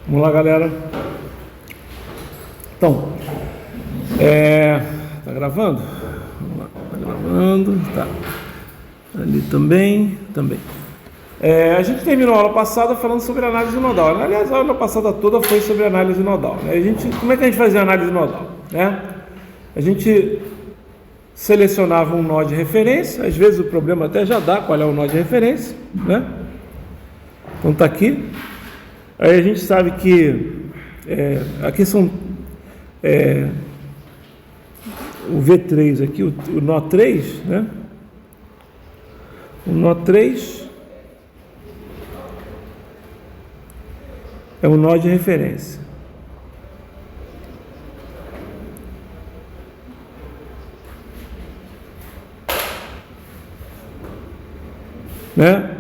Vamos lá, galera. Então, tá gravando? Vamos lá, tá gravando, tá. Ali também. A gente terminou a aula passada falando sobre análise nodal. Aliás, a aula passada toda foi sobre análise nodal, né? Como é que a gente fazia análise nodal, né? A gente selecionava um nó de referência, às vezes o problema até já dá qual é o nó de referência, né? Então tá aqui. Aí a gente sabe que aqui são o V3 aqui, o nó 3, né? O nó 3 é o nó de referência. Né?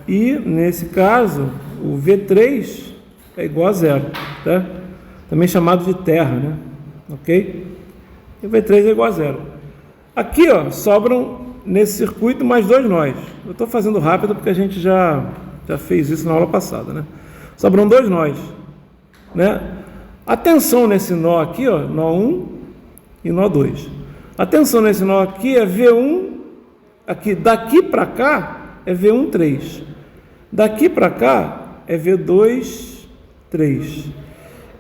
E nesse caso o V3 é igual a zero, tá? Também chamado de terra, né? Ok? E o V3 é igual a zero. Aqui, ó, sobram nesse circuito mais dois nós. Eu estou fazendo rápido porque a gente já fez isso na aula passada, né? Sobram dois nós, né? Atenção nesse nó aqui, ó, nó 1 e nó 2. Atenção nesse nó aqui é V1, aqui daqui para cá é V1, 3. Daqui para cá é V2, 3.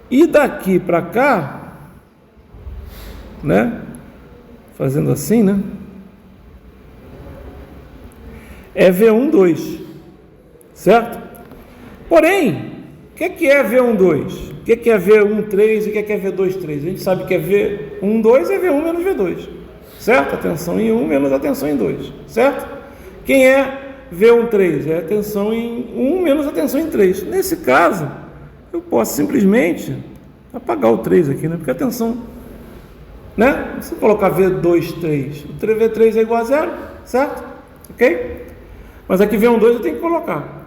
E daqui para cá, né? Fazendo assim, né? É V1, 2. Certo? Porém, o que é V1, 2? O que é V1, 3 e o que é V2, 3? A gente sabe que é V1, 2 é V1 menos V2. Certo? Atenção em 1 menos atenção em 2. Certo? Quem é V1, 3? É atenção em 1 menos atenção em 3. Nesse caso, eu posso simplesmente apagar o 3 aqui, né? Porque a tensão, né? Se eu colocar V2, 3, o V3 é igual a zero, certo? Ok? Mas aqui V1, 2 eu tenho que colocar.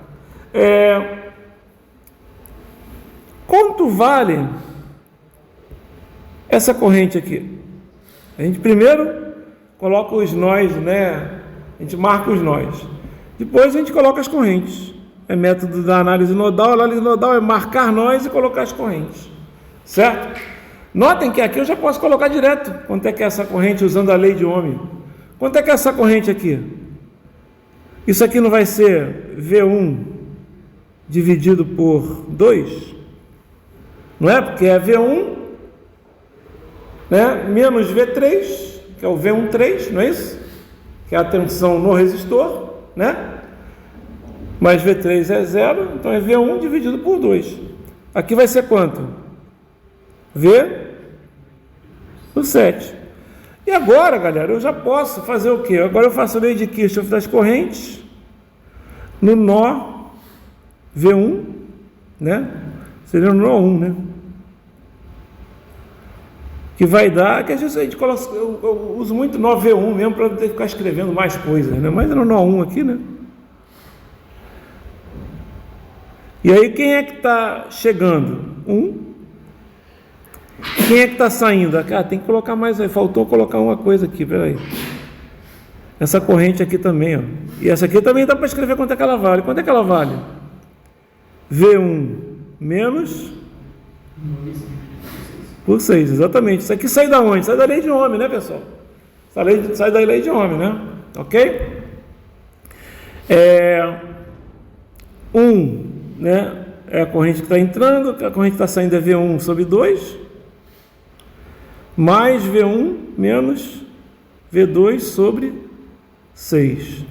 Quanto vale essa corrente aqui? A gente primeiro coloca os nós, né? A gente marca os nós. Depois a gente coloca as correntes. É método da análise nodal. A análise nodal é marcar nós e colocar as correntes. Certo? Notem que aqui eu já posso colocar direto quanto é que é essa corrente usando a lei de Ohm. Quanto é que é essa corrente aqui? Isso aqui não vai ser V1 dividido por 2? Não é? Porque é V1, né? Menos V3, que é o V1, 3, não é isso? Que é a tensão no resistor, né? Mais V3 é zero, então é V1 dividido por 2. Aqui vai ser quanto? V por 7. E agora, galera, eu já posso fazer o quê? Agora eu faço a lei de Kirchhoff das correntes no nó V1, né? Seria no nó 1, né? Que vai dar, que às vezes a gente coloca, eu uso muito nó V1 mesmo para não ter que ficar escrevendo mais coisas, né? Mas é no nó 1 aqui, né? E aí quem é que está chegando? 1. Quem é que está saindo? Ah, tem que colocar mais aí. Faltou colocar uma coisa aqui, peraí. Essa corrente aqui também, ó. E essa aqui também dá para escrever quanto é que ela vale. Quanto é que ela vale? V1 menos por 6, exatamente. Isso aqui sai da onde? Sai da lei de Ohm, né, pessoal? Sai da lei de Ohm, né? Ok? 1, né? É a corrente que está entrando, a corrente que está saindo é V1 sobre 2, mais V1 menos V2 sobre 6.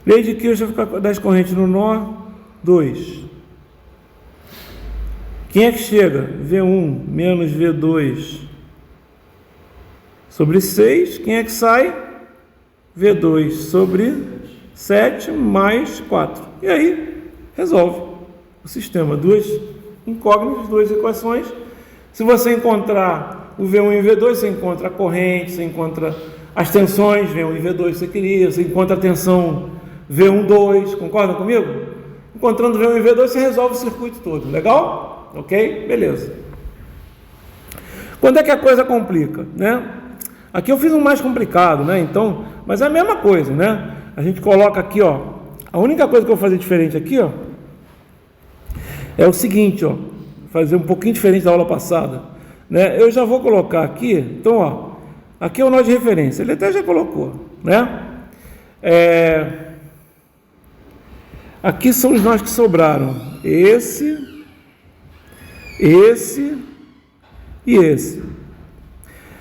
Lei de Kirchhoff das correntes no nó 2. Quem é que chega? V1 menos V2 sobre 6. Quem é que sai? V2 sobre 7 mais 4. E aí, resolve o sistema. Duas incógnitas, duas equações. Se você encontrar o V1 e o V2, você encontra a corrente, você encontra as tensões, V1 e V2 você queria, você encontra a tensão V1, 2, concordam comigo? Encontrando V1 e V2, você resolve o circuito todo, legal? Ok? Beleza. Quando é que a coisa complica, né? Aqui eu fiz um mais complicado, né? Então, mas é a mesma coisa, né? A gente coloca aqui, ó. A única coisa que eu vou fazer diferente aqui, ó, é o seguinte, ó, fazer um pouquinho diferente da aula passada, né? Eu já vou colocar aqui, então, ó, aqui é o nó de referência, ele até já colocou, né? Aqui são os nós que sobraram, esse e esse.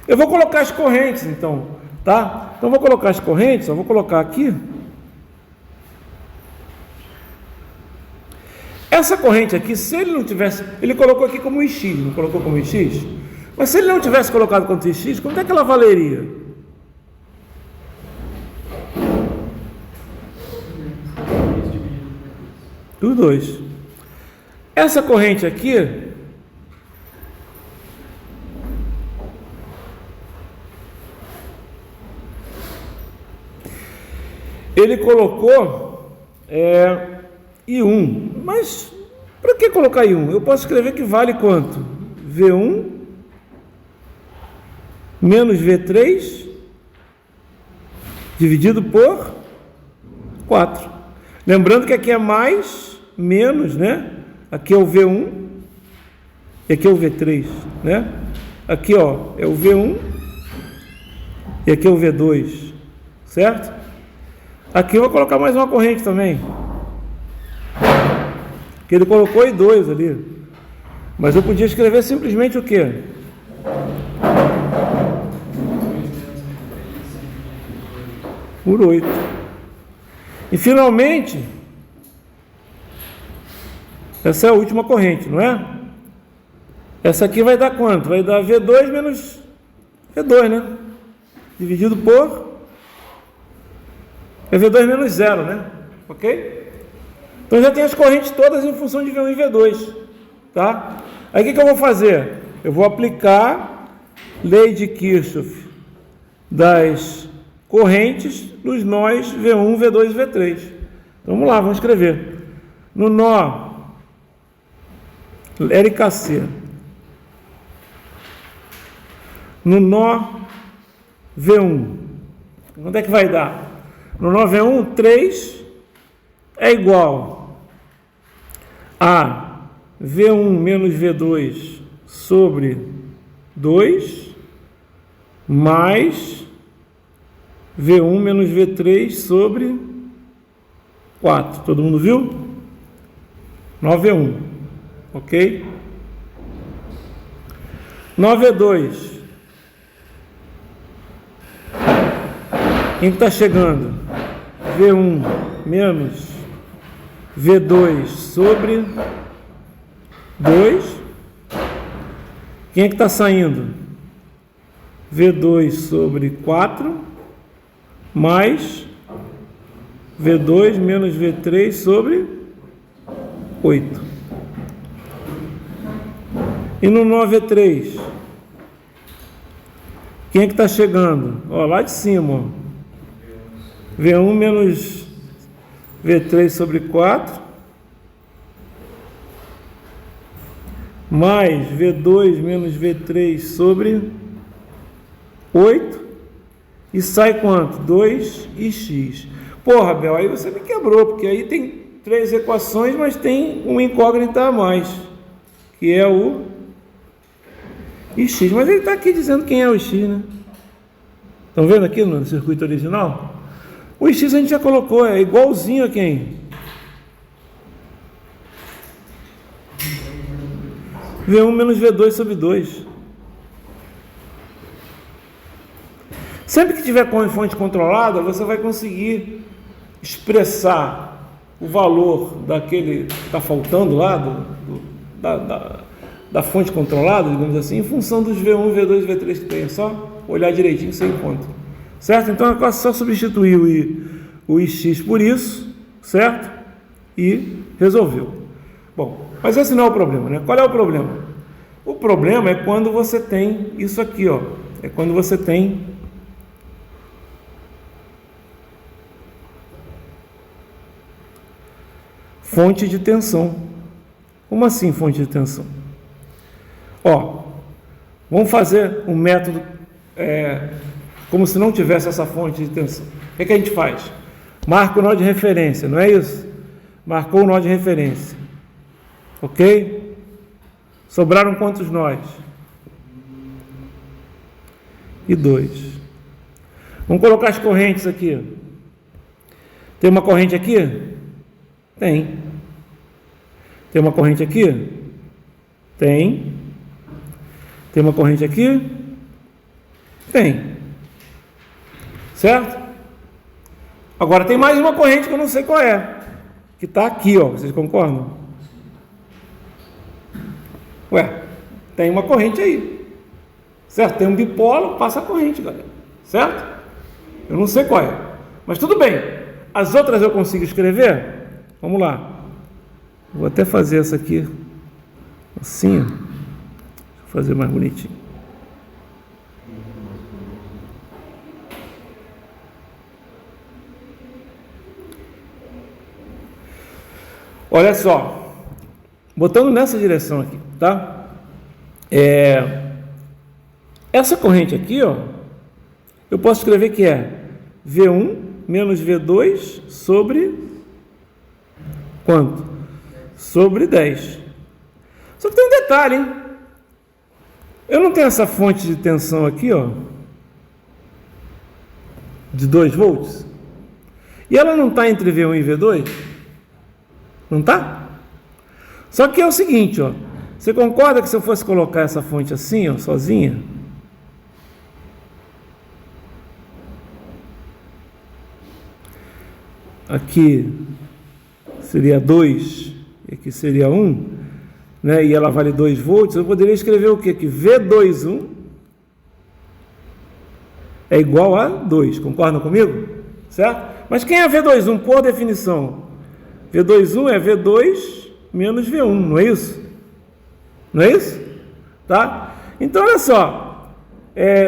Eu vou colocar as correntes, então, tá? Então, vou colocar as correntes, ó, vou colocar aqui. Essa corrente aqui, se ele não tivesse, ele colocou aqui como X, não colocou como X? Mas se ele não tivesse colocado como X, quanto é que ela valeria? Os dois. Essa corrente aqui, ele colocou I1, mas para que colocar I1? Eu posso escrever que vale quanto? V1 menos V3 dividido por 4. Lembrando que aqui é mais, menos, né? Aqui é o V1 e aqui é o V3, né? Aqui, ó, é o V1 e aqui é o V2, certo? Aqui eu vou colocar mais uma corrente também, que ele colocou I2 ali, mas eu podia escrever simplesmente o quê? Por 8. E finalmente, essa é a última corrente, não é? Essa aqui vai dar quanto? Vai dar V2 menos V2, né? Dividido por... é V2 menos 0, né? Ok? Então já tem as correntes todas em função de V1 e V2, tá? Aí o que eu vou fazer? Eu vou aplicar lei de Kirchhoff das correntes nos nós V1, V2 e V3. Então vamos lá, vamos escrever. No nó LKC, no nó V1, quanto é que vai dar? No nó V1, 3 é igual a V1 menos V2 sobre 2 mais V1 menos V3 sobre 4. Todo mundo viu? Nó V1, ok? Nó V2. Quem está chegando? V1 menos V2 sobre 2. Quem é que está saindo? V2 sobre 4 mais V2 menos V3 sobre 8. E no nó V3? Quem é que está chegando? Ó, lá de cima, ó. V1 menos V3 sobre 4 mais V2 menos V3 sobre 8 e sai quanto? 2 e x. Porra, Bel, aí você me quebrou, porque aí tem 3 equações, mas tem uma incógnita a mais, que é o x. Mas ele está aqui dizendo quem é o x, né? Estão vendo aqui no circuito original? O x a gente já colocou, é igualzinho a quem? V1 menos V2 sobre 2. Sempre que tiver com fonte controlada, você vai conseguir expressar o valor daquele que está faltando lá, da fonte controlada, digamos assim, em função dos V1, V2 e V3 que tem. É só olhar direitinho que você encontra. Certo? Então é só substituir o ix por isso, certo? E resolveu. Bom, mas esse não é o problema, né? Qual é o problema? O problema é quando você tem isso aqui, ó. É quando você tem fonte de tensão. Como assim fonte de tensão? Ó, vamos fazer um método como se não tivesse essa fonte de tensão. O que a gente faz? Marca o nó de referência, não é isso? Marcou o nó de referência. Ok? Sobraram quantos nós? E 2. Vamos colocar as correntes aqui. Tem uma corrente aqui? Tem. Tem uma corrente aqui? Tem. Tem uma corrente aqui? Tem. Certo? Agora tem mais uma corrente que eu não sei qual é. Que está aqui, ó. Vocês concordam? Ué, tem uma corrente aí. Certo? Tem um bipolo, passa a corrente, galera. Certo? Eu não sei qual é. Mas tudo bem. As outras eu consigo escrever? Vamos lá. Vou até fazer essa aqui. Assim, ó. Deixa eu fazer mais bonitinho. Olha só, botando nessa direção aqui, tá? Essa corrente aqui, ó, eu posso escrever que é V1 menos V2 sobre quanto? Sobre 10. Só que tem um detalhe, hein? Eu não tenho essa fonte de tensão aqui, ó, de 2 volts, e ela não está entre V1 e V2? Não tá? Só que é o seguinte, ó. Você concorda que se eu fosse colocar essa fonte assim, ó, sozinha? Aqui seria 2, e aqui seria 1, né? E ela vale 2 volts. Eu poderia escrever o quê? Que V21 é igual a 2. Concordam comigo? Certo? Mas quem é V21 por definição? V21 é V2 menos V1, não é isso? Não é isso? Tá? Então, olha só.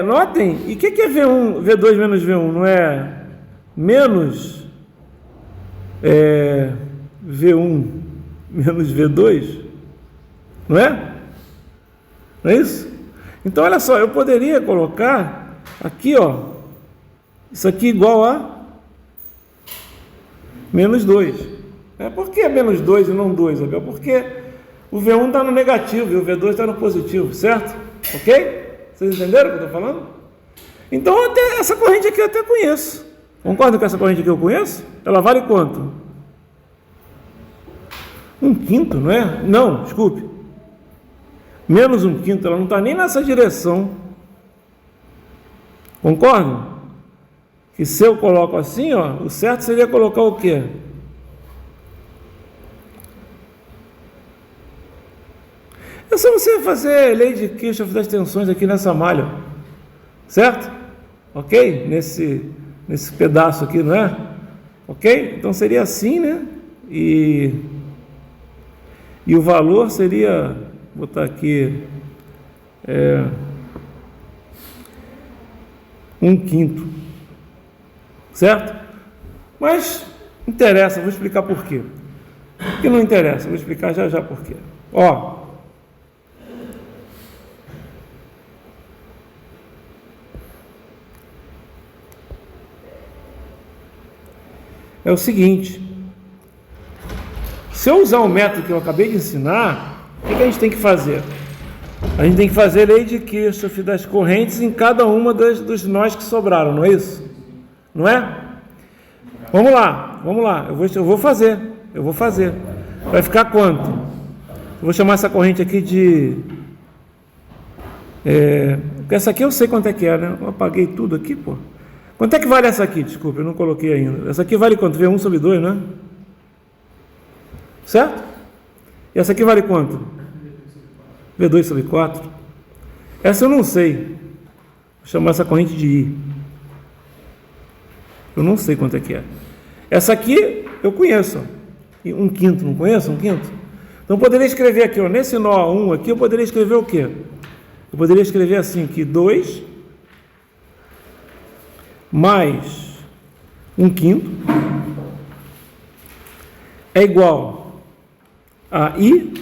Notem, e o que é V2 menos V1? Não é menos V1 menos V2? Não é? Não é isso? Então, olha só, eu poderia colocar aqui, ó, isso aqui igual a menos 2. Por que menos 2 e não 2, Abel? Porque o V1 está no negativo e o V2 está no positivo, certo? Ok? Vocês entenderam o que eu estou falando? Então, essa corrente aqui eu até conheço. Concordam que essa corrente aqui eu conheço? Ela vale quanto? 1/5, não é? Não, desculpe. Menos 1/5, ela não está nem nessa direção. Concordam? Que se eu coloco assim, ó, o certo seria colocar o quê? É só você fazer lei de Kirchhoff das tensões aqui nessa malha, certo? Ok? Nesse pedaço aqui, não é? Ok? Então seria assim, né? E o valor seria, vou botar aqui, 1/5, certo? Mas interessa, vou explicar por quê. Por que não interessa? Vou explicar já por quê. Ó, é o seguinte, se eu usar o método que eu acabei de ensinar, o que a gente tem que fazer? A gente tem que fazer lei de Kirchhoff das correntes em cada uma dos nós que sobraram, não é isso? Não é? Vamos lá, eu vou fazer. Vai ficar quanto? Eu vou chamar essa corrente aqui de... essa aqui eu sei quanto é que é, né? Eu apaguei tudo aqui, pô. Quanto é que vale essa aqui? Desculpa, eu não coloquei ainda. Essa aqui vale quanto? V1 sobre 2, né? Certo? E essa aqui vale quanto? V2 sobre 4. Essa eu não sei. Vou chamar essa corrente de I. Eu não sei quanto é que é. Essa aqui eu conheço. 1/5, não conheço? 1/5? Então eu poderia escrever aqui, ó, nesse nó 1 aqui, eu poderia escrever o quê? Eu poderia escrever assim, que 2 mais 1/5 é igual a I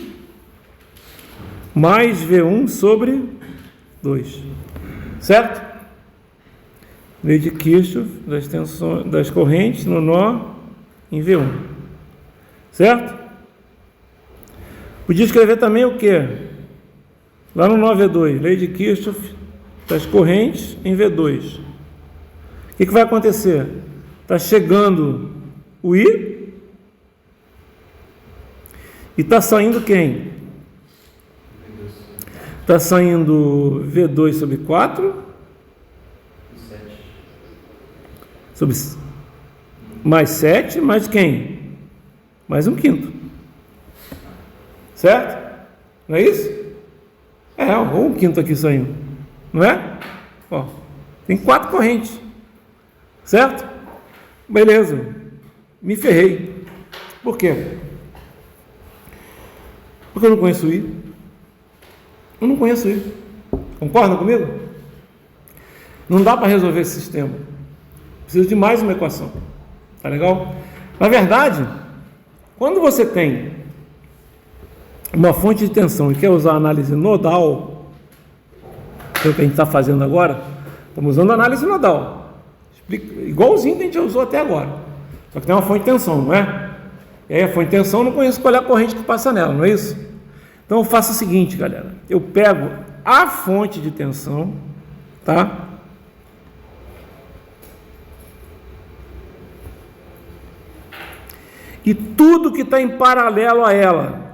mais V1 sobre 2. Certo? Lei de Kirchhoff das correntes no nó em V1. Certo? Podia escrever também o quê? Lá no 9V2, lei de Kirchhoff das correntes em V2. O que vai acontecer? Está chegando o I e está saindo quem? Está saindo V2 sobre 4 sobre mais 7, mais quem? Mais um quinto. Certo? Não é isso? Ou um quinto aqui saindo. Não é? Ó, tem 4 correntes. Certo? Beleza. Me ferrei. Por quê? Porque eu não conheço o I. Eu não conheço o I. Concordam comigo? Não dá para resolver esse sistema. Preciso de mais uma equação. Tá legal? Na verdade, quando você tem uma fonte de tensão e quer usar análise nodal, que é o que a gente está fazendo agora, estamos usando análise nodal. Igualzinho que a gente já usou até agora. Só que tem uma fonte de tensão, não é? E aí a fonte de tensão eu não conheço qual é a corrente que passa nela, não é isso? Então eu faço o seguinte, galera. Eu pego a fonte de tensão, tá? E tudo que está em paralelo a ela.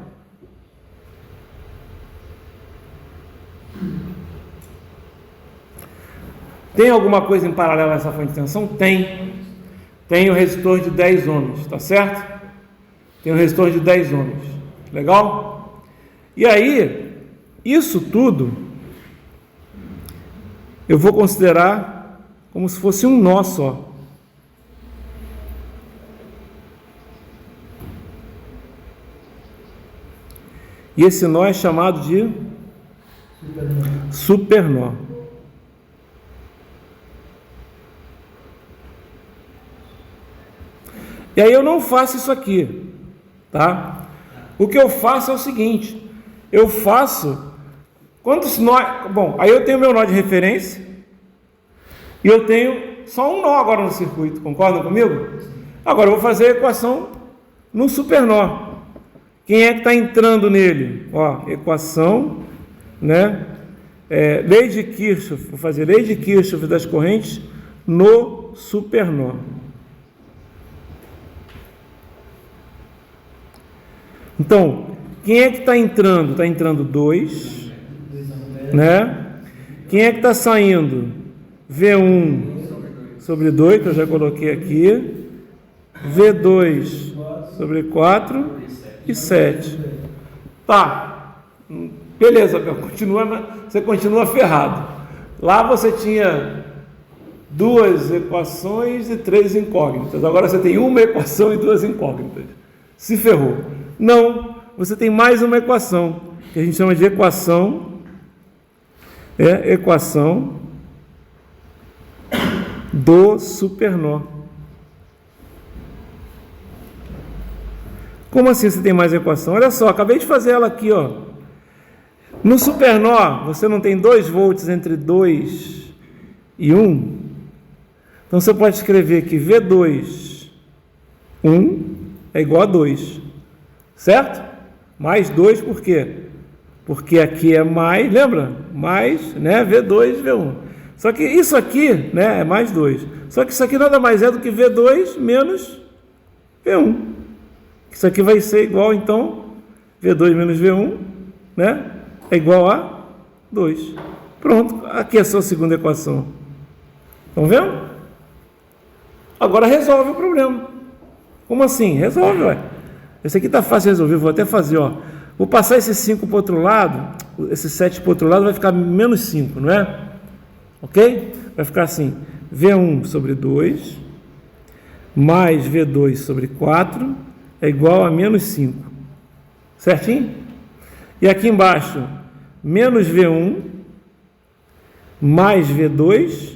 Tem alguma coisa em paralelo a essa fonte de tensão? Tem. Tem o resistor de 10 ohms, tá certo? Tem o resistor de 10 ohms. Legal? E aí, isso tudo eu vou considerar como se fosse um nó só. E esse nó é chamado de supernó. E aí eu não faço isso aqui, tá? O que eu faço é o seguinte, eu faço quantos nó, bom, aí eu tenho meu nó de referência e eu tenho só um nó agora no circuito, concordam comigo? Agora eu vou fazer a equação no supernó. Quem é que está entrando nele? Ó, equação, né? Lei de Kirchhoff, vou fazer lei de Kirchhoff das correntes no supernó. Então, quem é que está entrando? Está entrando 2, né? Quem é que está saindo? V1 sobre 2, que eu já coloquei aqui. V2 sobre 4 e 7. Tá. Beleza, você continua ferrado. Lá você tinha 2 equações e 3 incógnitas. Agora você tem uma equação e 2 incógnitas. Se ferrou. Não, você tem mais uma equação, que a gente chama de equação do supernó. Como assim você tem mais equação? Olha só, acabei de fazer ela aqui, ó. No supernó, você não tem 2 volts entre 2 e 1? Então você pode escrever que V2, 1 é igual a 2. Certo? Mais 2 por quê? Porque aqui é mais, lembra? Mais, né? V2, V1. Só que isso aqui, né? É mais 2. Só que isso aqui nada mais é do que V2 menos V1. Isso aqui vai ser igual, então, V2 menos V1, né? É igual a 2. Pronto, aqui é a sua segunda equação. Estão vendo? Agora resolve o problema. Como assim? Resolve, ué. Esse aqui está fácil de resolver, vou até fazer, ó. Vou passar esse 5 para o outro lado, esse 7 para o outro lado, vai ficar menos 5, não é? Ok? Vai ficar assim, V1 sobre 2, mais V2 sobre 4, é igual a menos 5. Certinho? E aqui embaixo, menos V1, mais V2,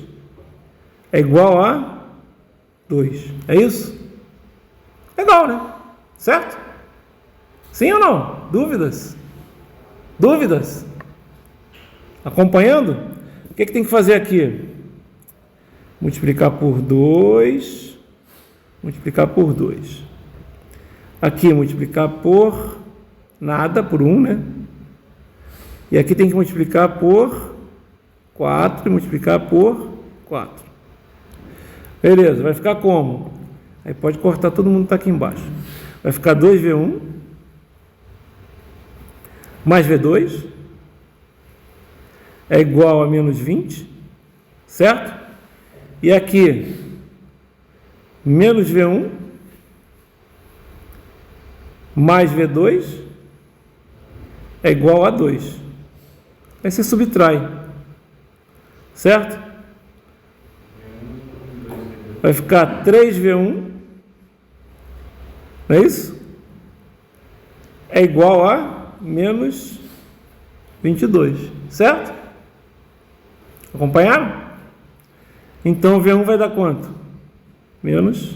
é igual a 2. É isso? Legal, né? Certo? Sim ou não? Dúvidas? Dúvidas? Acompanhando? O que tem que fazer aqui? Multiplicar por 2. Multiplicar por 2. Aqui, multiplicar por nada por 1, né? E aqui tem que multiplicar por 4 e multiplicar por 4. Beleza, vai ficar como? Aí pode cortar, todo mundo está aqui embaixo. Vai ficar 2V1 mais V2 é igual a menos 20, certo? E aqui, menos V1 mais V2 é igual a 2. Aí você subtrai, certo? Vai ficar 3V1, não é isso? É igual a menos 22, certo? Acompanharam? Então V1 vai dar quanto? Menos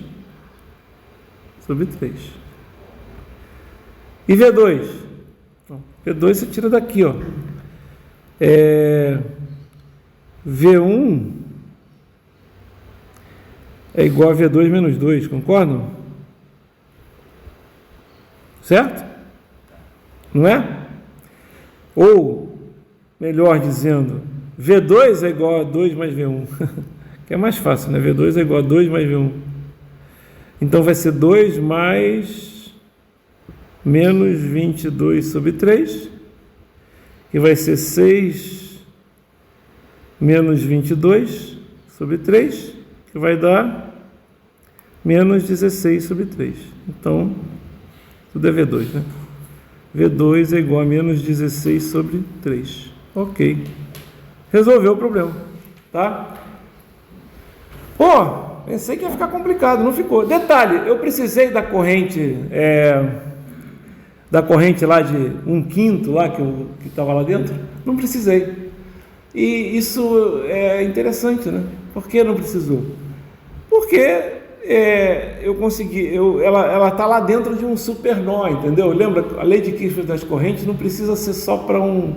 sobre 3. E V2? V2 você tira daqui, ó. V1 é igual a V2 menos 2, concordam? Certo? Não é? Ou, melhor dizendo, V2 é igual a 2 mais V1, que é mais fácil, né? V2 é igual a 2 mais V1. Então vai ser 2 mais menos 22 sobre 3, que vai ser 6 menos 22 sobre 3, que vai dar menos 16 sobre 3. Então, tudo é V2, né? V2 é igual a menos 16 sobre 3. Ok. Resolveu o problema, tá? Pô, pensei que ia ficar complicado, não ficou. Detalhe, eu precisei da corrente, lá de 1/5 lá que estava lá dentro? Não precisei. E isso é interessante, né? Por que não precisou? Porque eu consegui, ela está lá dentro de um super nó, entendeu? Lembra? A lei de Kirchhoff das correntes não precisa ser só para um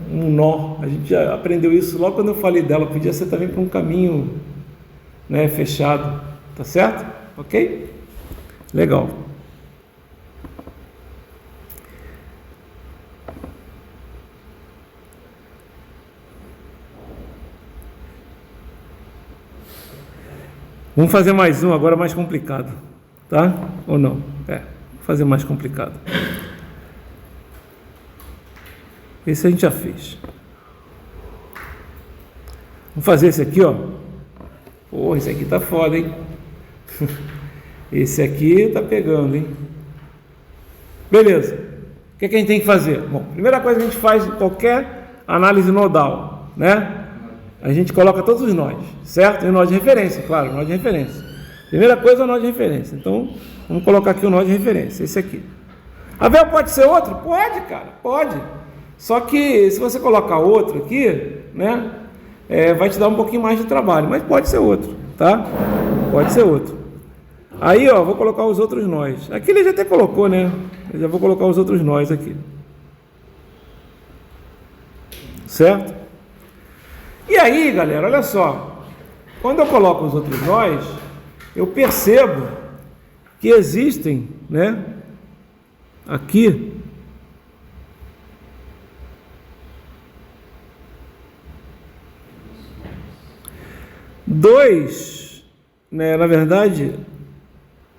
nó. A gente já aprendeu isso logo quando eu falei dela. Podia ser também para um caminho, né, fechado. Tá certo? Ok? Legal. Vamos fazer mais um agora mais complicado, tá? Ou não? Vou fazer mais complicado. Esse a gente já fez. Vamos fazer esse aqui, ó. Pô, esse aqui tá foda, hein? Esse aqui tá pegando, hein? Beleza. O que a gente tem que fazer? Bom, primeira coisa que a gente faz em qualquer análise nodal, né? A gente coloca todos os nós, certo? E o nó de referência, claro, nó de referência. Primeira coisa é o nó de referência. Então, vamos colocar aqui o nó de referência, esse aqui. Abel, pode ser outro? Pode, cara, pode. Só que se você colocar outro aqui, né, vai te dar um pouquinho mais de trabalho, mas pode ser outro, tá? Pode ser outro. Aí, ó, vou colocar os outros nós. Aqui ele já até colocou, né? Eu já vou colocar os outros nós aqui. Certo? E aí, galera, olha só. Quando eu coloco os outros nós, eu percebo que existem, né, aqui, dois, né, na verdade,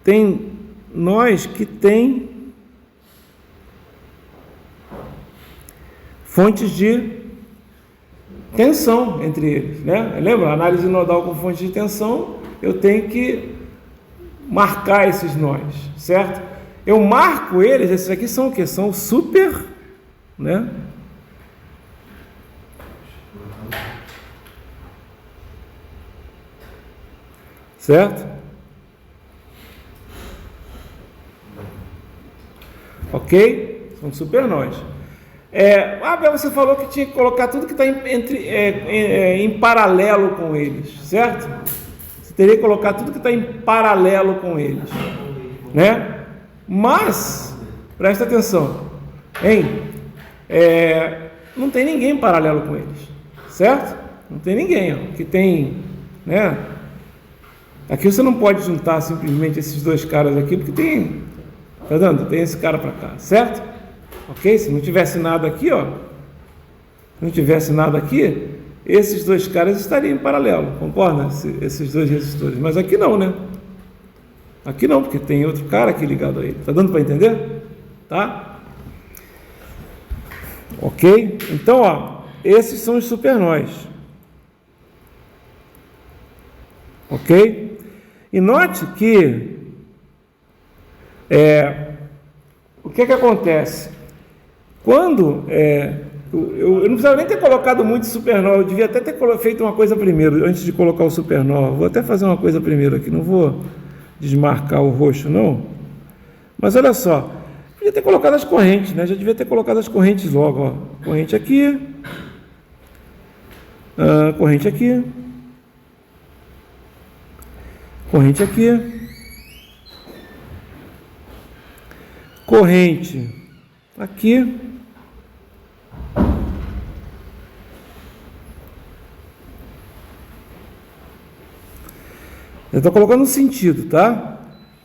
tem nós que tem fontes de tensão entre eles, né? Lembra? Análise nodal com fonte de tensão, eu tenho que marcar esses nós, certo? Eu marco eles, esses aqui são o que? São super, né? Certo? Ok? São super nós. Você falou que tinha que colocar tudo que está em paralelo com eles, certo? Você teria que colocar tudo que está em paralelo com eles, né? Mas, presta atenção, hein? Não tem ninguém em paralelo com eles, certo? Não tem ninguém, ó, que tem, né? Aqui você não pode juntar simplesmente esses dois caras aqui, porque tem Tá dando? Tem esse cara para cá, certo? Ok? Se não tivesse nada aqui, ó. Se não tivesse nada aqui, esses dois caras estariam em paralelo, concorda? Esses dois resistores. Mas aqui não, né? Aqui não, porque tem outro cara aqui ligado a ele. Tá dando para entender? Tá? Ok? Então, ó, esses são os supernós. Ok? E note que o que acontece? Quando eu não precisava nem ter colocado muito supernova, eu devia até ter feito uma coisa primeiro, antes de colocar o supernova. Vou até fazer uma coisa primeiro aqui, não vou desmarcar o roxo, não. Mas olha só, devia ter colocado as correntes, né? Já devia ter colocado as correntes logo, ó. Corrente aqui, corrente aqui, corrente aqui, corrente aqui. Eu estou colocando um sentido, tá?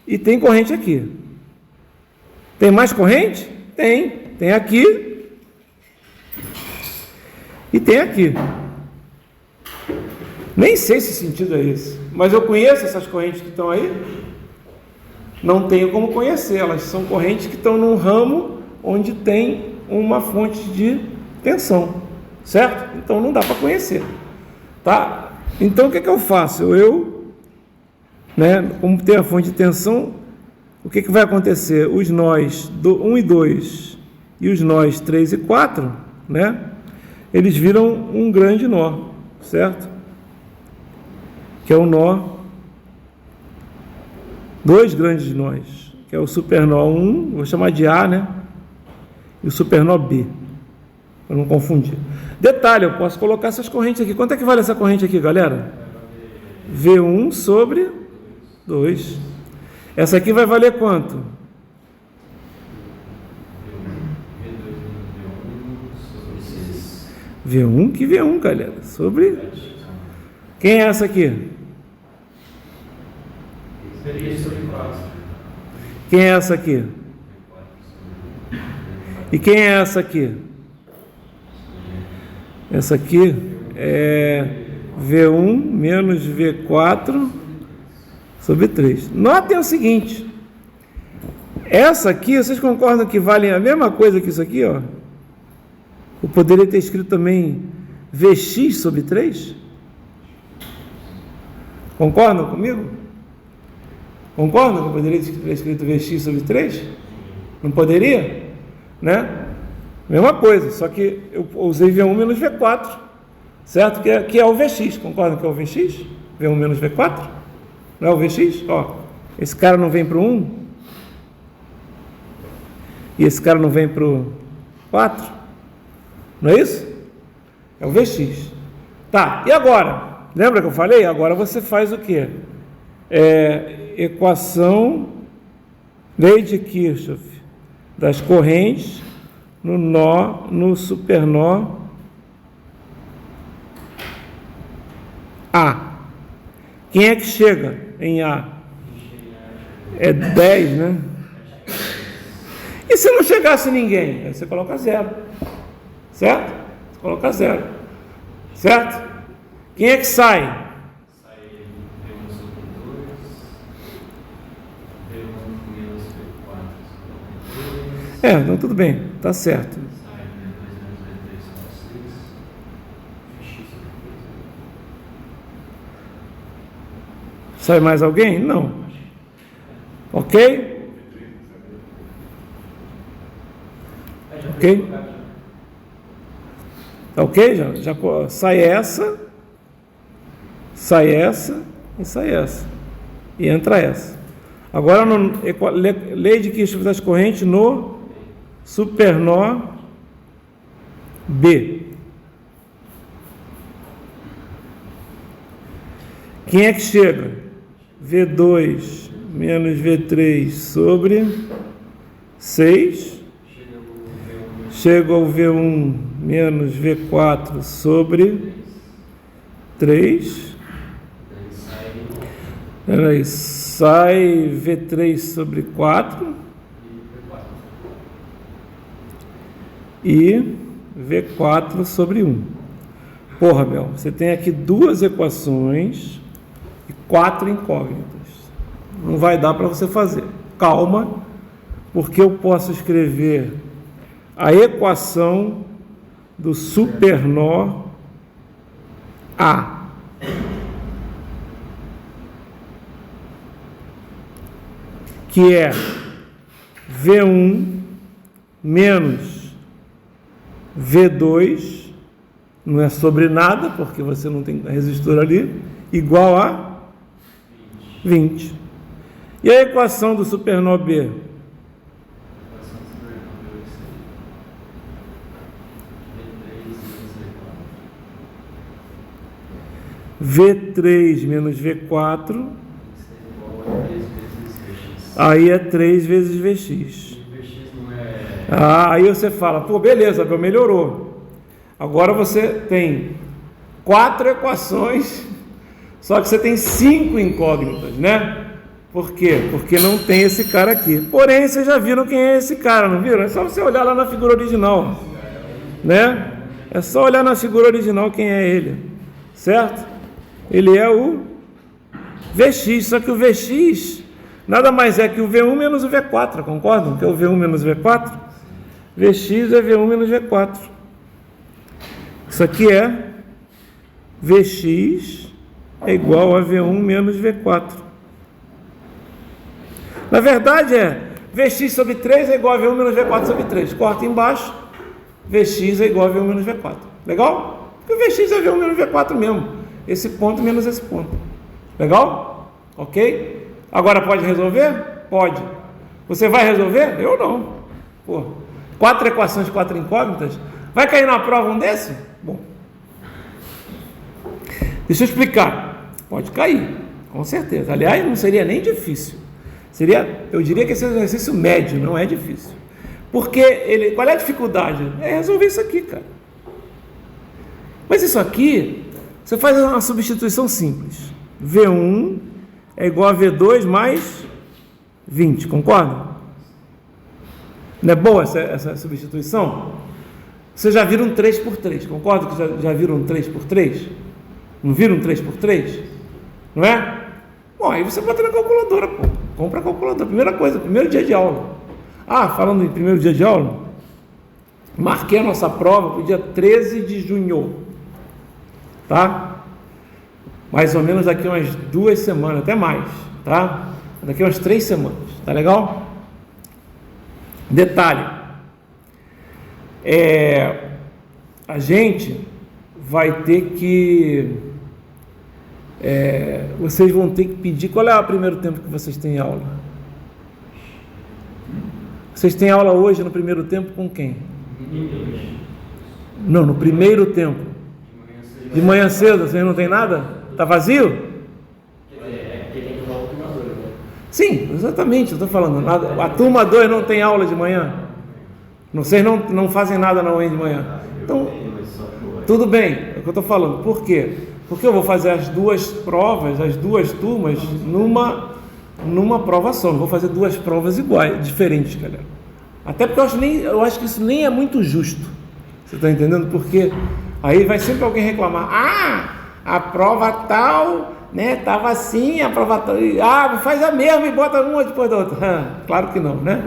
E tem corrente aqui. Tem mais corrente? Tem. Tem aqui. E tem aqui. Nem sei se sentido é esse. Mas eu conheço essas correntes que estão aí? Não tenho como conhecer. Elas são correntes que estão num ramo onde tem uma fonte de tensão. Certo? Então não dá para conhecer. Tá? Então o que eu faço? Como tem a fonte de tensão, o que vai acontecer? Os nós 1 e 2 e os nós 3 e 4, né? Eles viram um grande nó, certo? Que é o nó, dois grandes nós, que é o supernó 1, vou chamar de A, né? E o supernó B, para não confundir. Detalhe, eu posso colocar essas correntes aqui. Quanto é que vale essa corrente aqui, galera? V1 sobre 2. Essa aqui vai valer quanto? V1 que V1, galera. Sobre... Quem é essa aqui? Quem é essa aqui? E quem é essa aqui? Essa aqui é V1 menos V4 sobre 3. Notem o seguinte, essa aqui, vocês concordam que vale a mesma coisa que isso aqui, ó? Eu poderia ter escrito também Vx sobre 3? Concordam comigo? Concordam que eu poderia ter escrito Vx sobre 3? Não poderia? Né? Mesma coisa, só que eu usei V1 menos V4, certo? Que é o Vx, concordam que é o Vx? V1 menos V4? Não é o Vx? Ó, esse cara não vem para o 1? E esse cara não vem para o 4? Não é isso? É o Vx. Tá, e agora? Lembra que eu falei? Agora você faz o quê? Equação, lei de Kirchhoff, das correntes no supernó A. Quem é que chega em A? É 10, né? E se não chegasse ninguém? Aí você coloca 0. Certo? Você coloca 0. Certo? Quem é que sai? Sai V1 sobre 2, V1 menos V4 sobre 2. Então tudo bem, tá certo. Sai V2 menos V3 sobre 6. Vx sobre 3. Sai mais alguém? Não. Ok? Ok? Tá ok? Já sai essa e sai essa. E entra essa. Agora, lei de Kirchhoff das correntes no supernó B. Quem é que chega? V2 menos V3 sobre 6. Chega ao V1 menos V4 sobre 3. Peraí, sai V3 sobre 4. e V4 sobre 1. Porra, Bel, você tem aqui duas equações e 4 incógnitas. Não vai dar para você fazer. Calma, porque eu posso escrever a equação do supernó A. Que é V1 menos V2, não é sobre nada, porque você não tem resistor ali, igual a 20. E a equação do supernó B? V3 menos V4, aí é 3 vezes Vx. Aí você fala, pô, beleza, melhorou. Agora você tem 4 equações, só que você tem 5 incógnitas, né? Por quê? Porque não tem esse cara aqui. Porém, vocês já viram quem é esse cara, não viram? É só você olhar lá na figura original, né? É só olhar na figura original quem é ele, certo? Ele é o Vx, só que o Vx nada mais é que o V1 menos o V4, concordam? Que é o V1 menos o V4? Vx é V1 menos V4. Isso aqui é Vx é igual a V1 menos V4. Na verdade Vx sobre 3 é igual a V1 menos V4 sobre 3. Corta embaixo, Vx é igual a V1 menos V4. Legal? Porque o Vx é V1 menos V4 mesmo. Esse ponto menos esse ponto. Legal? Ok? Agora pode resolver? Pode. Você vai resolver? Eu não. Pô, 4 equações, 4 incógnitas. Vai cair na prova um desse? Bom. Deixa eu explicar. Pode cair, com certeza. Aliás, não seria nem difícil. Eu diria que esse é um exercício médio, não é difícil. Porque qual é a dificuldade? É resolver isso aqui, cara. Mas isso aqui, você faz uma substituição simples. V1 é igual a V2 mais 20, concorda? Não é boa essa substituição? Vocês já viram 3 por 3, concorda que já viram 3 por 3? Não viram 3 por 3? Não é? Bom, aí você bota na calculadora, pô. Compra a calculadora. Primeira coisa, primeiro dia de aula. Falando em primeiro dia de aula, marquei a nossa prova para o dia 13 de junho. Tá? Mais ou menos daqui umas 2 semanas, até mais, tá? Daqui umas 3 semanas, tá legal? Detalhe, a gente vai ter que, vocês vão ter que pedir, qual é o primeiro tempo que vocês têm aula? Vocês têm aula hoje no primeiro tempo com quem? Não, no primeiro tempo. De manhã cedo, vocês não tem nada? Está vazio? Sim, exatamente, eu estou falando. A turma 2 não tem aula de manhã? Vocês não fazem nada não de manhã? Então, tudo bem, é o que eu estou falando. Por quê? Porque eu vou fazer as duas provas, as duas turmas, numa prova só. Não vou fazer 2 provas iguais, diferentes, galera. Até porque eu acho que isso nem é muito justo. Você está entendendo? Porque aí vai sempre alguém reclamar, a prova tal, né, estava assim, a prova tal, faz a mesma e bota uma depois da outra. Claro que não, né?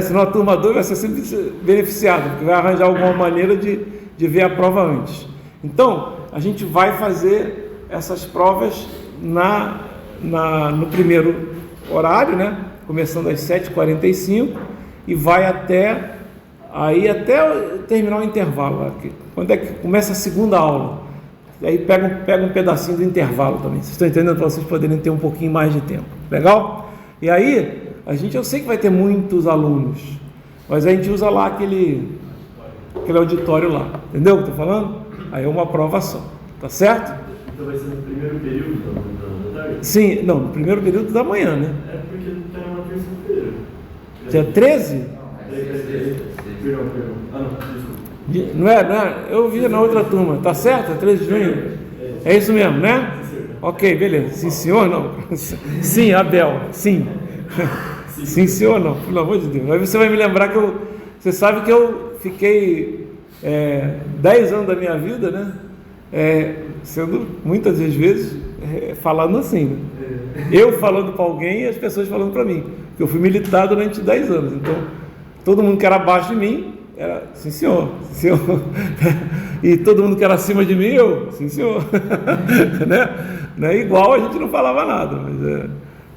Senão a turma 2 vai ser sempre beneficiada, porque vai arranjar alguma maneira de ver a prova antes. Então, a gente vai fazer essas provas no primeiro horário, né, começando às 7h45 e vai até terminar o intervalo. Quando é que começa a segunda aula? Aí pega um pedacinho do intervalo também. Vocês estão entendendo? Para vocês poderem ter um pouquinho mais de tempo. Legal? E aí, eu sei que vai ter muitos alunos, mas a gente usa lá aquele auditório lá. Entendeu o que eu estou falando? Aí é uma prova só. Tá certo? Então vai ser no primeiro período da tarde? Sim, não, no primeiro período da manhã, né? É porque está uma terça-feira. Dia 13? Perdão. Não, desculpa. Não é? Eu vi na outra turma, tá certo? É 13 de junho? É isso mesmo, né? Ok, beleza. Sim, senhor, não? Sim, Abel, sim. Sim, senhor, não? Pelo amor de Deus. Aí você vai me lembrar você sabe que eu fiquei 10 anos da minha vida, né? Sendo muitas das vezes falando assim, né? Eu falando para alguém e as pessoas falando para mim, porque eu fui militar durante 10 anos, então todo mundo que era abaixo de mim era sim senhor, sim senhor. E todo mundo que era acima de mim, eu, sim senhor. Né? Igual a gente não falava nada, mas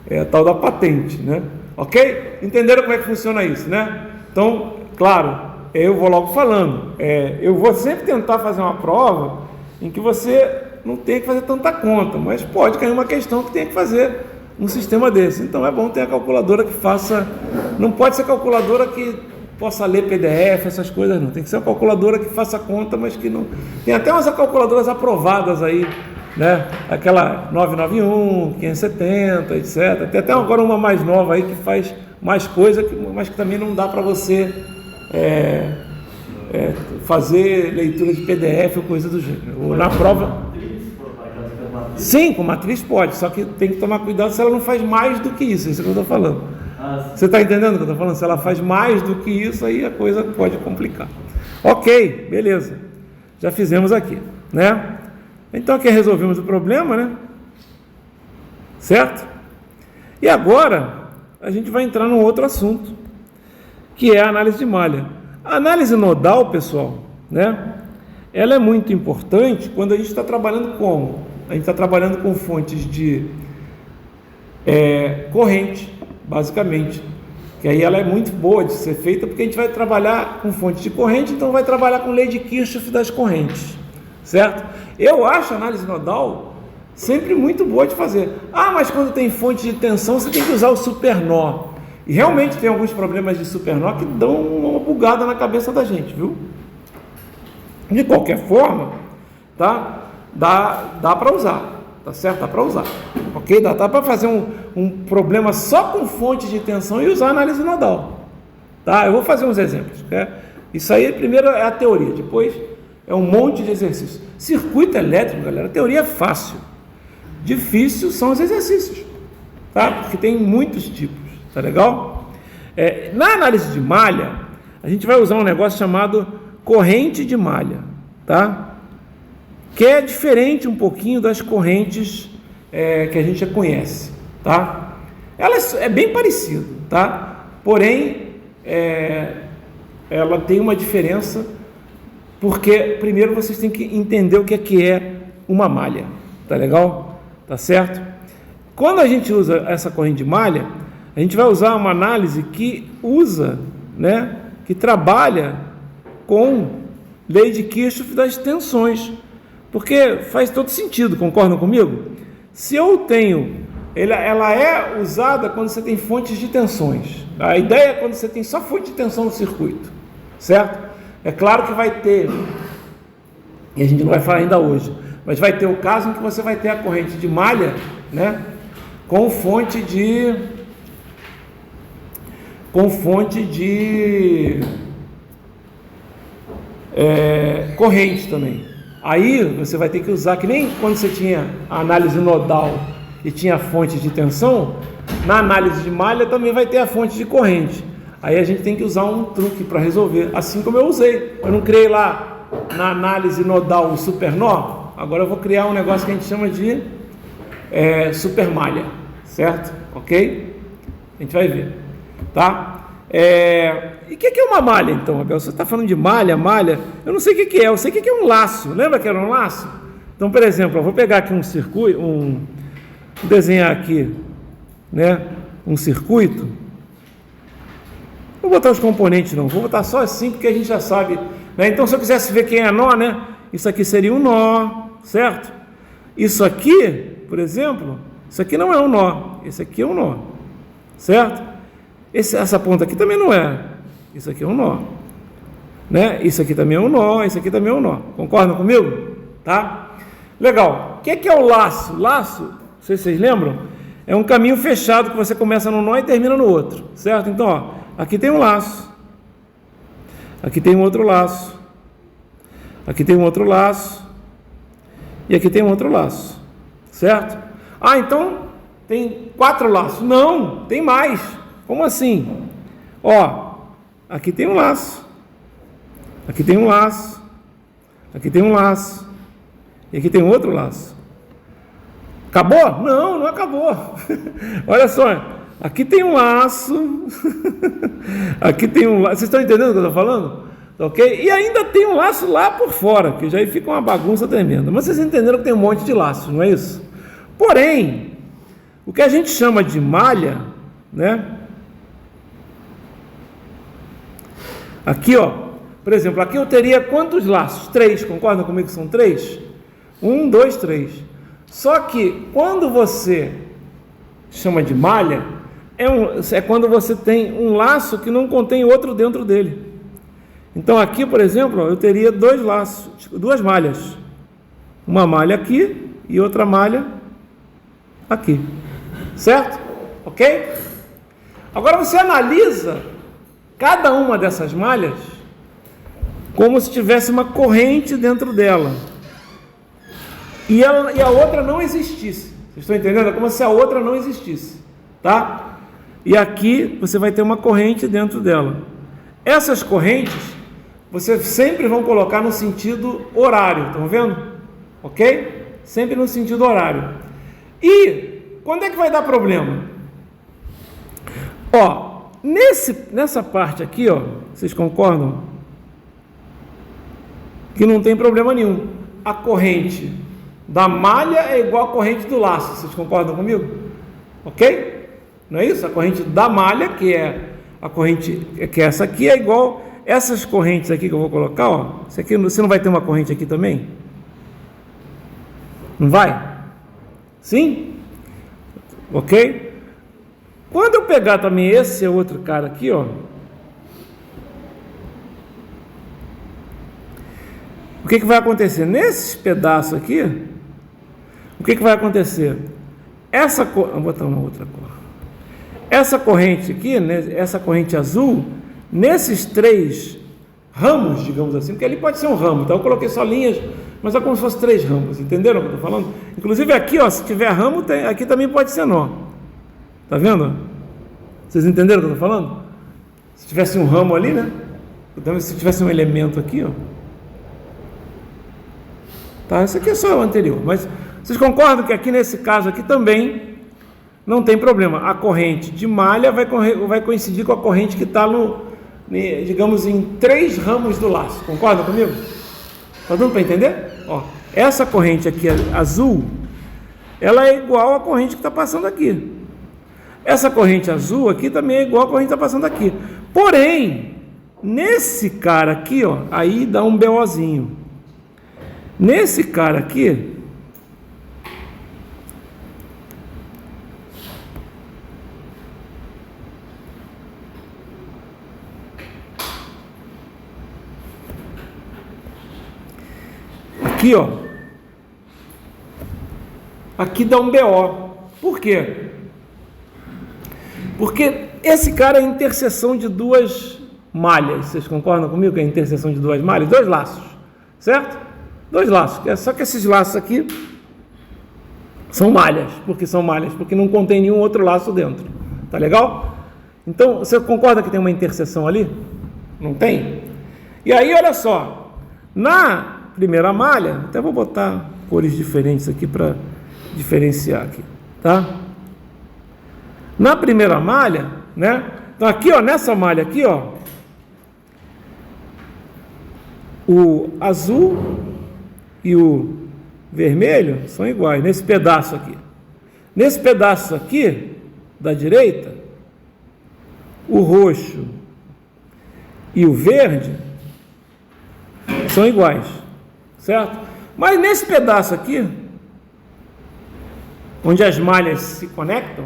é a tal da patente, né? Ok? Entenderam como é que funciona isso, né? Então, claro, eu vou logo falando, eu vou sempre tentar fazer uma prova em que você não tem que fazer tanta conta, mas pode cair uma questão que tem que fazer um sistema desse. Então é bom ter a calculadora que faça, não pode ser calculadora que possa ler PDF, essas coisas não, tem que ser uma calculadora que faça conta, mas que não, tem até umas calculadoras aprovadas aí, né? Aquela 991, 570, etc. Tem até agora uma mais nova aí que faz mais coisa, mas que também não dá para você fazer leitura de PDF ou coisa do gênero. Ou na prova. Sim, com matriz pode, só que tem que tomar cuidado se ela não faz mais do que isso, isso que eu estou falando. Você está entendendo o que eu estou falando? Se ela faz mais do que isso, aí a coisa pode complicar. Ok, beleza. Já fizemos aqui, né? Então aqui resolvemos o problema, né? Certo? E agora a gente vai entrar num outro assunto, que é a análise de malha. A análise nodal, pessoal, né? Ela é muito importante quando a gente está trabalhando como? A gente está trabalhando com fontes de corrente, basicamente, que aí ela é muito boa de ser feita, porque a gente vai trabalhar com fontes de corrente, então vai trabalhar com lei de Kirchhoff das correntes, certo? Eu acho a análise nodal sempre muito boa de fazer. Mas quando tem fonte de tensão, você tem que usar o supernó. E realmente tem alguns problemas de supernó que dão uma bugada na cabeça da gente, viu? De qualquer forma, tá? Dá para usar, tá certo? Dá para usar, ok? Dá para fazer um problema só com fonte de tensão e usar a análise nodal, tá? Eu vou fazer uns exemplos, né? Isso aí, primeiro é a teoria, depois é um monte de exercícios. Circuito elétrico, galera, a teoria é fácil, difícil são os exercícios, tá? Porque tem muitos tipos, tá legal? Na análise de malha, a gente vai usar um negócio chamado corrente de malha, tá? Que é diferente um pouquinho das correntes que a gente já conhece, tá? Ela é bem parecida, tá? Porém, ela tem uma diferença, porque primeiro vocês têm que entender o que é uma malha, tá legal? Tá certo? Quando a gente usa essa corrente de malha, a gente vai usar uma análise que usa, né? Que trabalha com lei de Kirchhoff das tensões. Porque faz todo sentido, concordam comigo? Se eu tenho, ela é usada quando você tem fontes de tensões. A ideia é quando você tem só fonte de tensão no circuito, certo? É claro que vai ter, e a gente não vai falar ainda hoje, mas vai ter o caso em que você vai ter a corrente de malha, né? Com fonte de corrente também. Aí você vai ter que usar, que nem quando você tinha a análise nodal e tinha a fonte de tensão, na análise de malha também vai ter a fonte de corrente. Aí a gente tem que usar um truque para resolver, assim como eu usei. Eu não criei lá na análise nodal o supernó, agora eu vou criar um negócio que a gente chama de supermalha, certo? Ok? A gente vai ver, tá? E o que é uma malha então, Abel? Você está falando de malha, eu não sei o que é, eu sei o que é um laço. Lembra que era um laço? Então, por exemplo, eu vou pegar aqui um circuito, vou desenhar aqui, né, um circuito. Não vou botar os componentes não, vou botar só assim porque a gente já sabe, né? Então, se eu quisesse ver quem é nó, né, isso aqui seria um nó, certo? Isso aqui, por exemplo, isso aqui não é um nó, esse aqui é um nó, certo? Essa ponta aqui também não é, isso aqui é um nó, né? Isso aqui também é um nó, isso aqui também é um nó. Concordam comigo? Tá? Legal. O que é o laço? Laço, não sei se vocês lembram, é um caminho fechado que você começa num nó e termina no outro, certo? Então, ó, aqui tem um laço, aqui tem um outro laço, aqui tem um outro laço e aqui tem um outro laço, certo? Então tem 4 laços. Não, tem mais. Como assim? Ó, aqui tem um laço, Aqui tem um laço. Aqui tem um laço. E aqui tem outro laço. Acabou? Não, não acabou. Olha só. Aqui tem um laço. Aqui tem um laço. Vocês estão entendendo o que eu estou falando? Ok? E ainda tem um laço lá por fora, que já fica uma bagunça tremenda. Mas vocês entenderam que tem um monte de laços, não é isso? Porém, o que a gente chama de malha, né? Aqui, ó, por exemplo, aqui eu teria quantos laços? 3, concordam comigo que são 3? 1, 2, 3. Só que quando você chama de malha, é quando você tem um laço que não contém outro dentro dele. Então aqui, por exemplo, eu teria 2 laços, 2 malhas. Uma malha aqui e outra malha aqui. Certo? Ok? Agora você analisa cada uma dessas malhas como se tivesse uma corrente dentro dela. E a outra não existisse. Vocês estão entendendo? É como se a outra não existisse. Tá? E aqui você vai ter uma corrente dentro dela. Essas correntes vocês sempre vão colocar no sentido horário, estão vendo? Ok? Sempre no sentido horário. E quando é que vai dar problema? Ó, nessa parte aqui, ó, vocês concordam? Que não tem problema nenhum. A corrente da malha é igual à corrente do laço, vocês concordam comigo? Ok? Não é isso? A corrente da malha, que é a corrente, que é essa aqui, é igual essas correntes aqui que eu vou colocar, ó. Isso aqui, você não vai ter uma corrente aqui também? Não vai? Sim? Ok? Quando eu pegar também esse outro cara aqui, ó, o que vai acontecer? Nesses pedaços aqui, o que vai acontecer? Vou botar uma outra cor. Essa corrente aqui, essa corrente azul, nesses 3 ramos, digamos assim, porque ali pode ser um ramo, então eu coloquei só linhas, mas é como se fosse 3 ramos, entenderam o que eu estou falando? Inclusive aqui, ó, se tiver ramo, aqui também pode ser nó. Tá vendo? Vocês entenderam o que eu estou falando? Se tivesse um ramo ali, né? Então, se tivesse um elemento aqui, ó. Tá, esse aqui é só o anterior, mas vocês concordam que aqui nesse caso aqui também não tem problema. A corrente de malha vai coincidir com a corrente que está digamos, em 3 ramos do laço. Concordam comigo? Está dando para entender? Ó, essa corrente aqui azul, ela é igual à corrente que está passando aqui. Essa corrente azul aqui também é igual à corrente que está passando aqui. Porém, nesse cara aqui, ó, aí dá um BOzinho. Nesse cara aqui, ó, aqui dá um BO. Por quê? Porque esse cara é a interseção de 2 malhas. Vocês concordam comigo que é a interseção de 2 malhas? 2 laços, certo? 2 laços. Só que esses laços aqui são malhas. Por que são malhas? Porque não contém nenhum outro laço dentro. Tá legal? Então, você concorda que tem uma interseção ali? Não tem? E aí, olha só. Na primeira malha, até vou botar cores diferentes aqui para diferenciar aqui, tá? Na primeira malha, né? Então aqui, ó, nessa malha aqui, ó, o azul e o vermelho são iguais nesse pedaço aqui. Nesse pedaço aqui da direita, o roxo e o verde são iguais, certo? Mas nesse pedaço aqui, onde as malhas se conectam,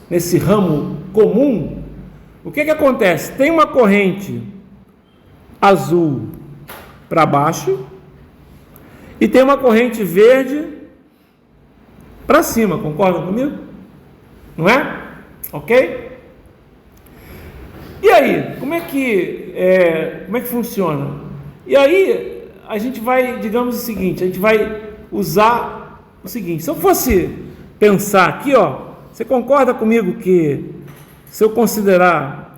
nesse ramo comum, o que acontece? Tem uma corrente azul para baixo e tem uma corrente verde para cima, concordam comigo? Não é? Ok? E aí, como é que funciona? E aí, a gente vai, digamos o seguinte, a gente vai usar o seguinte, se eu fosse pensar aqui, ó, você concorda comigo que se eu considerar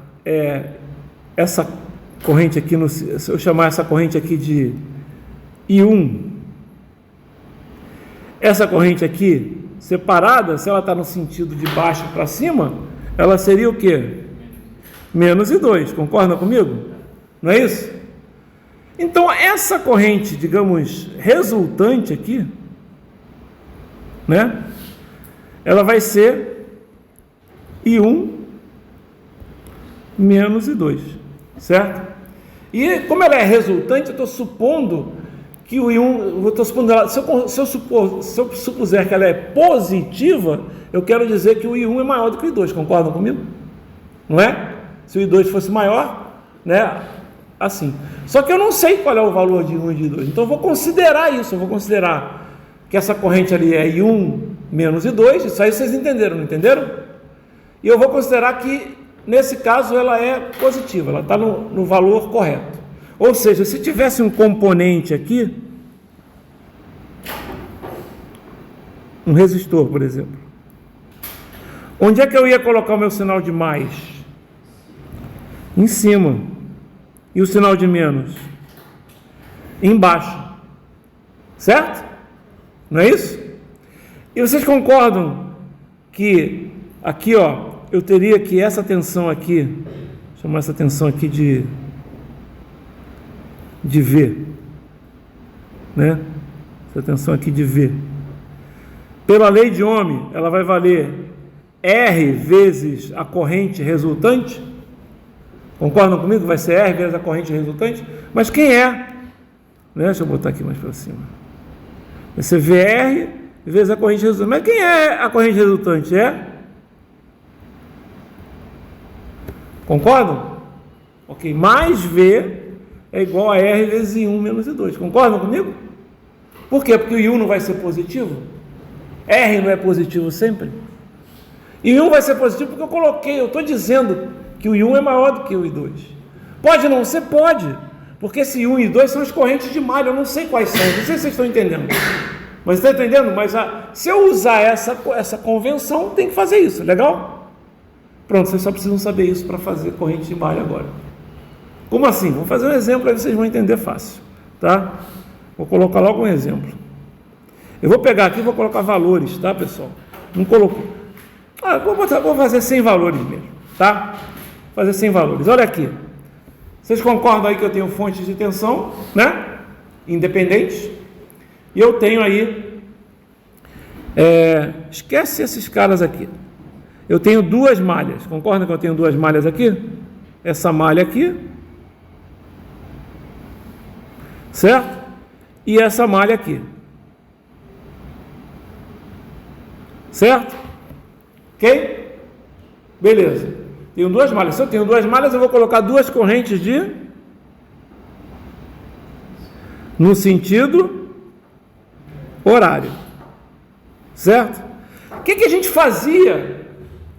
essa corrente aqui, se eu chamar essa corrente aqui de I1, essa corrente aqui, separada, se ela está no sentido de baixo para cima, ela seria o quê? Menos I2, concorda comigo? Não é isso? Então, essa corrente, digamos, resultante aqui, né? Ela vai ser I1 menos I2, certo? E como ela é resultante, eu estou supondo que o I1, eu estou supondo ela, se eu supuser que ela é positiva, eu quero dizer que o I1 é maior do que o I2, concordam comigo? Não é? Se o I2 fosse maior, né? Assim. Só que eu não sei qual é o valor de I1 e de I2, então eu vou considerar isso, eu vou considerar que essa corrente ali é I1 menos I2, isso aí vocês entenderam, não entenderam? E eu vou considerar que, nesse caso, ela é positiva, ela está no valor correto. Ou seja, se tivesse um componente aqui, um resistor, por exemplo, onde é que eu ia colocar o meu sinal de mais? Em cima. E o sinal de menos? Embaixo. Certo? Não é isso? E vocês concordam que aqui, ó, eu teria que essa tensão aqui, chamar essa tensão aqui de V, né? Essa tensão aqui de V. Pela lei de Ohm, ela vai valer R vezes a corrente resultante. Concordam comigo? Vai ser R vezes a corrente resultante. Mas quem é? Né? Deixa eu botar aqui mais para cima. Vai ser VR vezes a corrente resultante. Mas quem é a corrente resultante? É? Concordam? Ok. Mais V é igual a R vezes I1 menos I2. Concordam comigo? Por quê? Porque o I1 não vai ser positivo? R não é positivo sempre? I1 vai ser positivo porque eu estou dizendo que o I1 é maior do que o I2. Pode não ser? Pode. Porque esse I1 e I2 são as correntes de malha, eu não sei quais são, não sei se vocês estão entendendo. Mas está entendendo? Mas se eu usar essa convenção, tem que fazer isso, legal? Pronto, vocês só precisam saber isso para fazer corrente de malha agora. Como assim? Vou fazer um exemplo, aí vocês vão entender fácil, tá? Vou colocar logo um exemplo. Eu vou pegar aqui e vou colocar valores, tá, pessoal? Não colocou. Vou fazer 100 valores mesmo, tá? Vou fazer 100 valores. Olha aqui. Vocês concordam aí que eu tenho fontes de tensão, né? Independentes. E eu tenho aí... esquece esses caras aqui. Eu tenho duas malhas. Concordam que eu tenho duas malhas aqui? Essa malha aqui. Certo? E essa malha aqui. Certo? Ok? Beleza. Tenho duas malhas. Se eu tenho duas malhas, eu vou colocar duas correntes no sentido horário. Certo? O que a gente fazia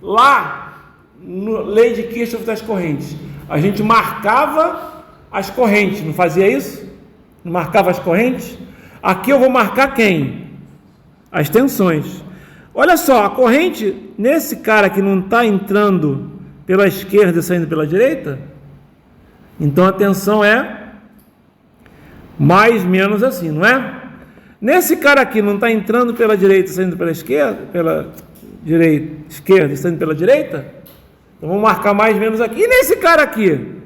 lá no lei de Kirchhoff das correntes? A gente marcava as correntes, não fazia isso? Não marcava as correntes? Aqui eu vou marcar quem? As tensões. Olha só, a corrente nesse cara que não está entrando pela esquerda e saindo pela direita, então a tensão é mais menos assim, não é? Nesse cara aqui não está entrando pela direita e saindo pela esquerda, esquerda e saindo pela direita, então vamos marcar mais menos aqui. E nesse cara aqui,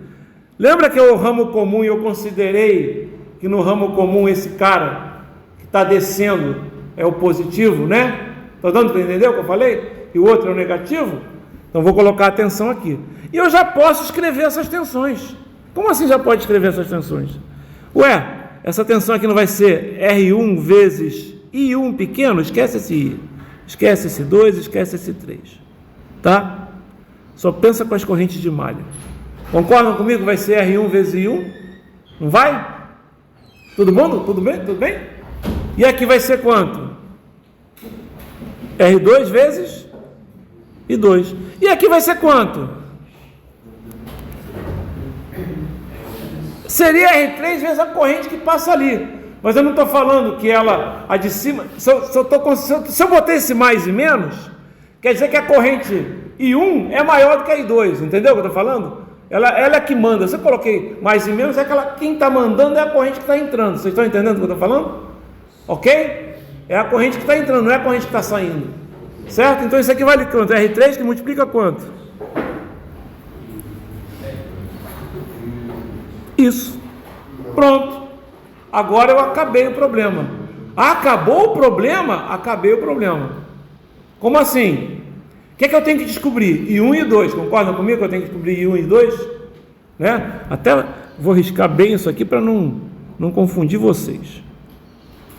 lembra que é o ramo comum e eu considerei que no ramo comum esse cara que está descendo é o positivo, né? Está dando para entender o que eu falei? E o outro é o negativo? Então vou colocar a tensão aqui. E eu já posso escrever essas tensões. Como assim já pode escrever essas tensões? Ué, essa tensão aqui não vai ser R1 vezes I1 pequeno? Esquece esse I. Esquece esse 2, esquece esse 3. Tá? Só pensa com as correntes de malha. Concordam comigo? Vai ser R1 vezes I1? Não vai? Todo mundo? Tudo bem? Tudo bem? E aqui vai ser quanto? R2 vezes I2. E aqui vai ser quanto? Seria R3 vezes a corrente que passa ali. Mas eu não estou falando que ela, a de cima... Se eu botei esse mais e menos, quer dizer que a corrente I1 é maior do que a I2. Entendeu o que eu estou falando? Ela é que manda. Se eu coloquei mais e menos, quem está mandando é a corrente que está entrando. Vocês estão entendendo o que eu estou falando? Ok? É a corrente que está entrando, não é a corrente que está saindo. Certo? Então isso aqui vale quanto? R3 que multiplica quanto? Isso. Pronto. Agora eu acabei o problema. Acabou o problema? Acabei o problema. Como assim? O que é que eu tenho que descobrir? I1 e I2. Concordam comigo que eu tenho que descobrir I1 e I2? Né? Até vou riscar bem isso aqui para não confundir vocês.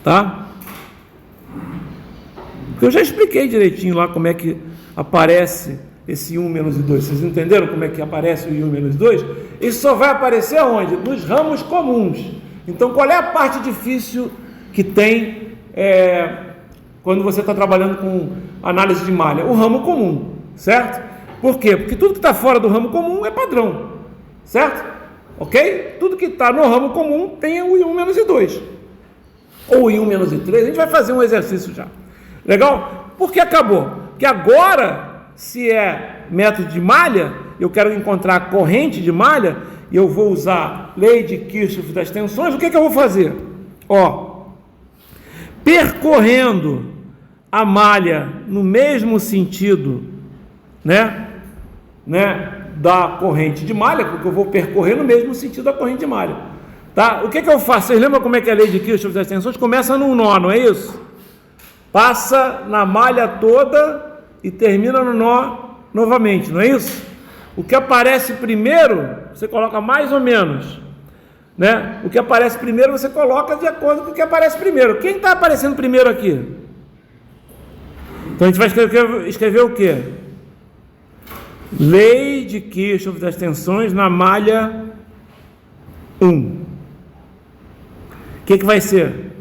Tá? Eu já expliquei direitinho lá como é que aparece esse 1 menos I2. Vocês entenderam como é que aparece o I1 menos I2? Isso só vai aparecer aonde? Nos ramos comuns. Então, qual é a parte difícil que tem quando você está trabalhando com análise de malha? O ramo comum, certo? Por quê? Porque tudo que está fora do ramo comum é padrão, certo? Ok? Tudo que está no ramo comum tem o I1 menos I2. Ou I1 menos I3. A gente vai fazer um exercício já. Legal? Por que acabou? Porque agora, se é método de malha, eu quero encontrar a corrente de malha, e eu vou usar lei de Kirchhoff das tensões. O que eu vou fazer? Percorrendo a malha no mesmo sentido, né, da corrente de malha, porque eu vou percorrer no mesmo sentido da corrente de malha. Tá? O que eu faço? Vocês lembram como é que é a lei de Kirchhoff das tensões? Começa num nó, não é isso? Passa na malha toda e termina no nó novamente, não é isso? O que aparece primeiro, você coloca mais ou menos, né? O que aparece primeiro, você coloca de acordo com o que aparece primeiro. Quem está aparecendo primeiro aqui? Então a gente vai escrever o quê? Lei de Kirchhoff das tensões na malha 1. O que vai ser?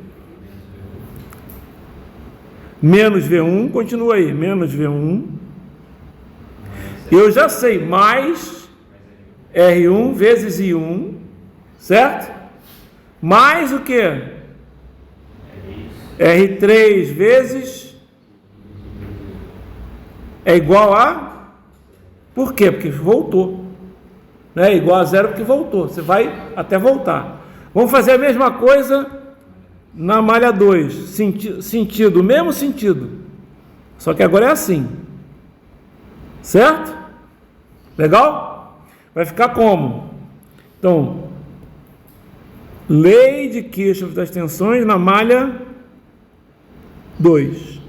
Menos V1, continua aí, menos V1. Eu já sei, mais R1 vezes I1, certo? Mais o que? R3 vezes é igual a... Por quê? Porque voltou. Não é igual a zero porque voltou. Você vai até voltar. Vamos fazer a mesma coisa na malha 2. Sentido, o mesmo sentido. Só que agora é assim. Certo? Legal? Vai ficar como? Então, lei de Kirchhoff das tensões na malha 2.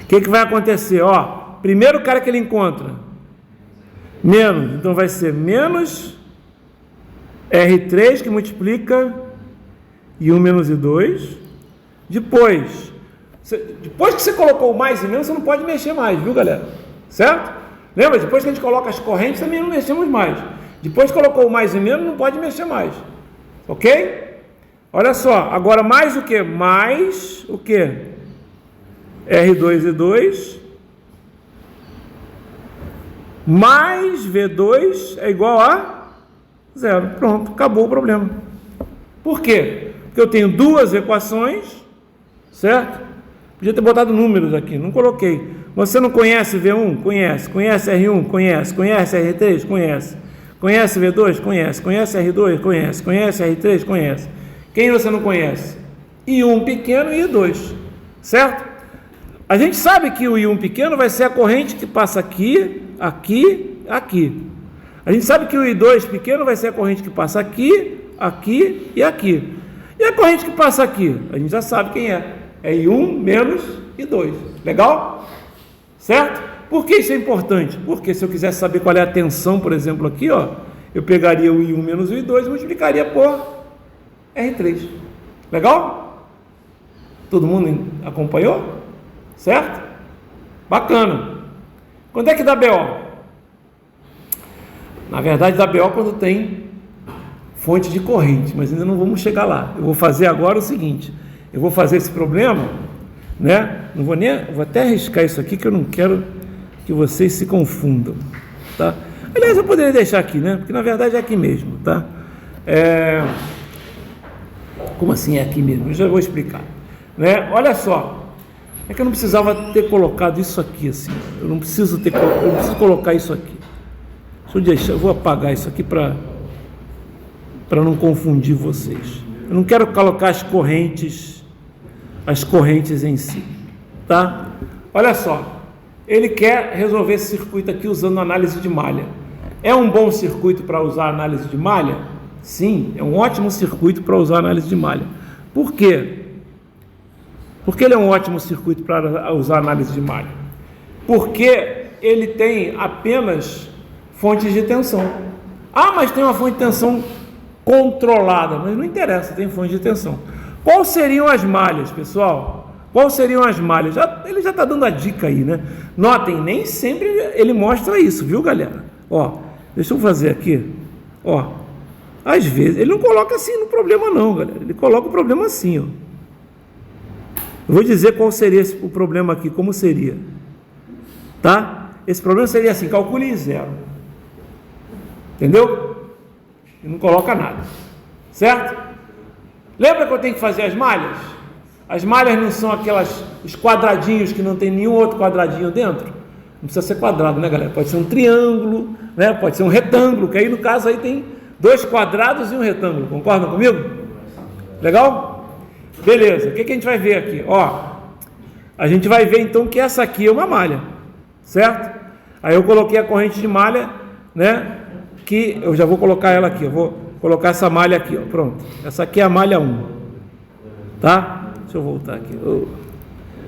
O que vai acontecer? Primeiro cara que ele encontra, menos, então vai ser menos R3 que multiplica I1 menos I2. Depois que você colocou o mais e menos, você não pode mexer mais, viu, galera? Certo? Lembra? Depois que a gente coloca as correntes, também não mexemos mais. Depois que colocou o mais e menos, não pode mexer mais. Ok? Olha só, agora mais o que? Mais o que? R2 e 2 mais V2 é igual a zero. Pronto, acabou o problema. Por quê? Porque eu tenho duas equações, certo? Podia ter botado números aqui, não coloquei. Você não conhece V1? Conhece. Conhece R1? Conhece. Conhece R3? Conhece. Conhece V2? Conhece. Conhece R2? Conhece. Conhece R3? Conhece. Quem você não conhece? I1 pequeno e I2, certo? A gente sabe que o I1 pequeno vai ser a corrente que passa aqui, aqui, aqui. A gente sabe que o I2 pequeno vai ser a corrente que passa aqui, aqui e aqui. E a corrente que passa aqui? A gente já sabe quem é. É I1 menos I2. Legal? Certo? Por que isso é importante? Porque se eu quisesse saber qual é a tensão, por exemplo, aqui, eu pegaria o I1 menos o I2 e multiplicaria por R3. Legal? Todo mundo acompanhou? Certo? Bacana. Quando é que dá BO? Na verdade, dá BO quando tem fonte de corrente, mas ainda não vamos chegar lá. Eu vou fazer agora o seguinte: eu vou fazer esse problema, né? Não vou nem, vou até arriscar isso aqui, que eu não quero que vocês se confundam, tá? Aliás, eu poderia deixar aqui, né? Porque na verdade é aqui mesmo, tá? Como assim é aqui mesmo? Eu já vou explicar, né? Olha só. É que eu não precisava ter colocado isso aqui assim. Eu não preciso colocar isso aqui. Eu vou apagar isso aqui para não confundir vocês. Eu não quero colocar as correntes em si, tá? Olha só, ele quer resolver esse circuito aqui usando análise de malha. É um bom circuito para usar análise de malha? Sim, é um ótimo circuito para usar análise de malha. Por quê? Porque ele é um ótimo circuito para usar análise de malha? Porque ele tem apenas fontes de tensão. Ah, mas tem uma fonte de tensão controlada, mas não interessa, tem fonte de tensão. Quais seriam as malhas, pessoal? Quais seriam as malhas? Ele já está dando a dica aí, né? Notem, nem sempre ele mostra isso, viu, galera? Ó, deixa eu fazer aqui. Ó, às vezes, ele não coloca assim no problema não, galera. Ele coloca o problema assim, ó. Eu vou dizer qual seria o problema aqui, como seria. Tá? Esse problema seria assim, calcule em zero. Entendeu? E não coloca nada. Certo? Lembra que eu tenho que fazer as malhas? As malhas não são os quadradinhos que não tem nenhum outro quadradinho dentro? Não precisa ser quadrado, né, galera? Pode ser um triângulo, né? Pode ser um retângulo, que aí no caso aí tem 2 quadrados e um retângulo. Concordam comigo? Legal? Beleza. O que a gente vai ver aqui? Ó, a gente vai ver então que essa aqui é uma malha, certo? Aí eu coloquei a corrente de malha, né? Que eu já vou colocar ela aqui. Eu vou colocar essa malha aqui, ó. Pronto. Essa aqui é a malha 1. Tá? Deixa eu voltar aqui.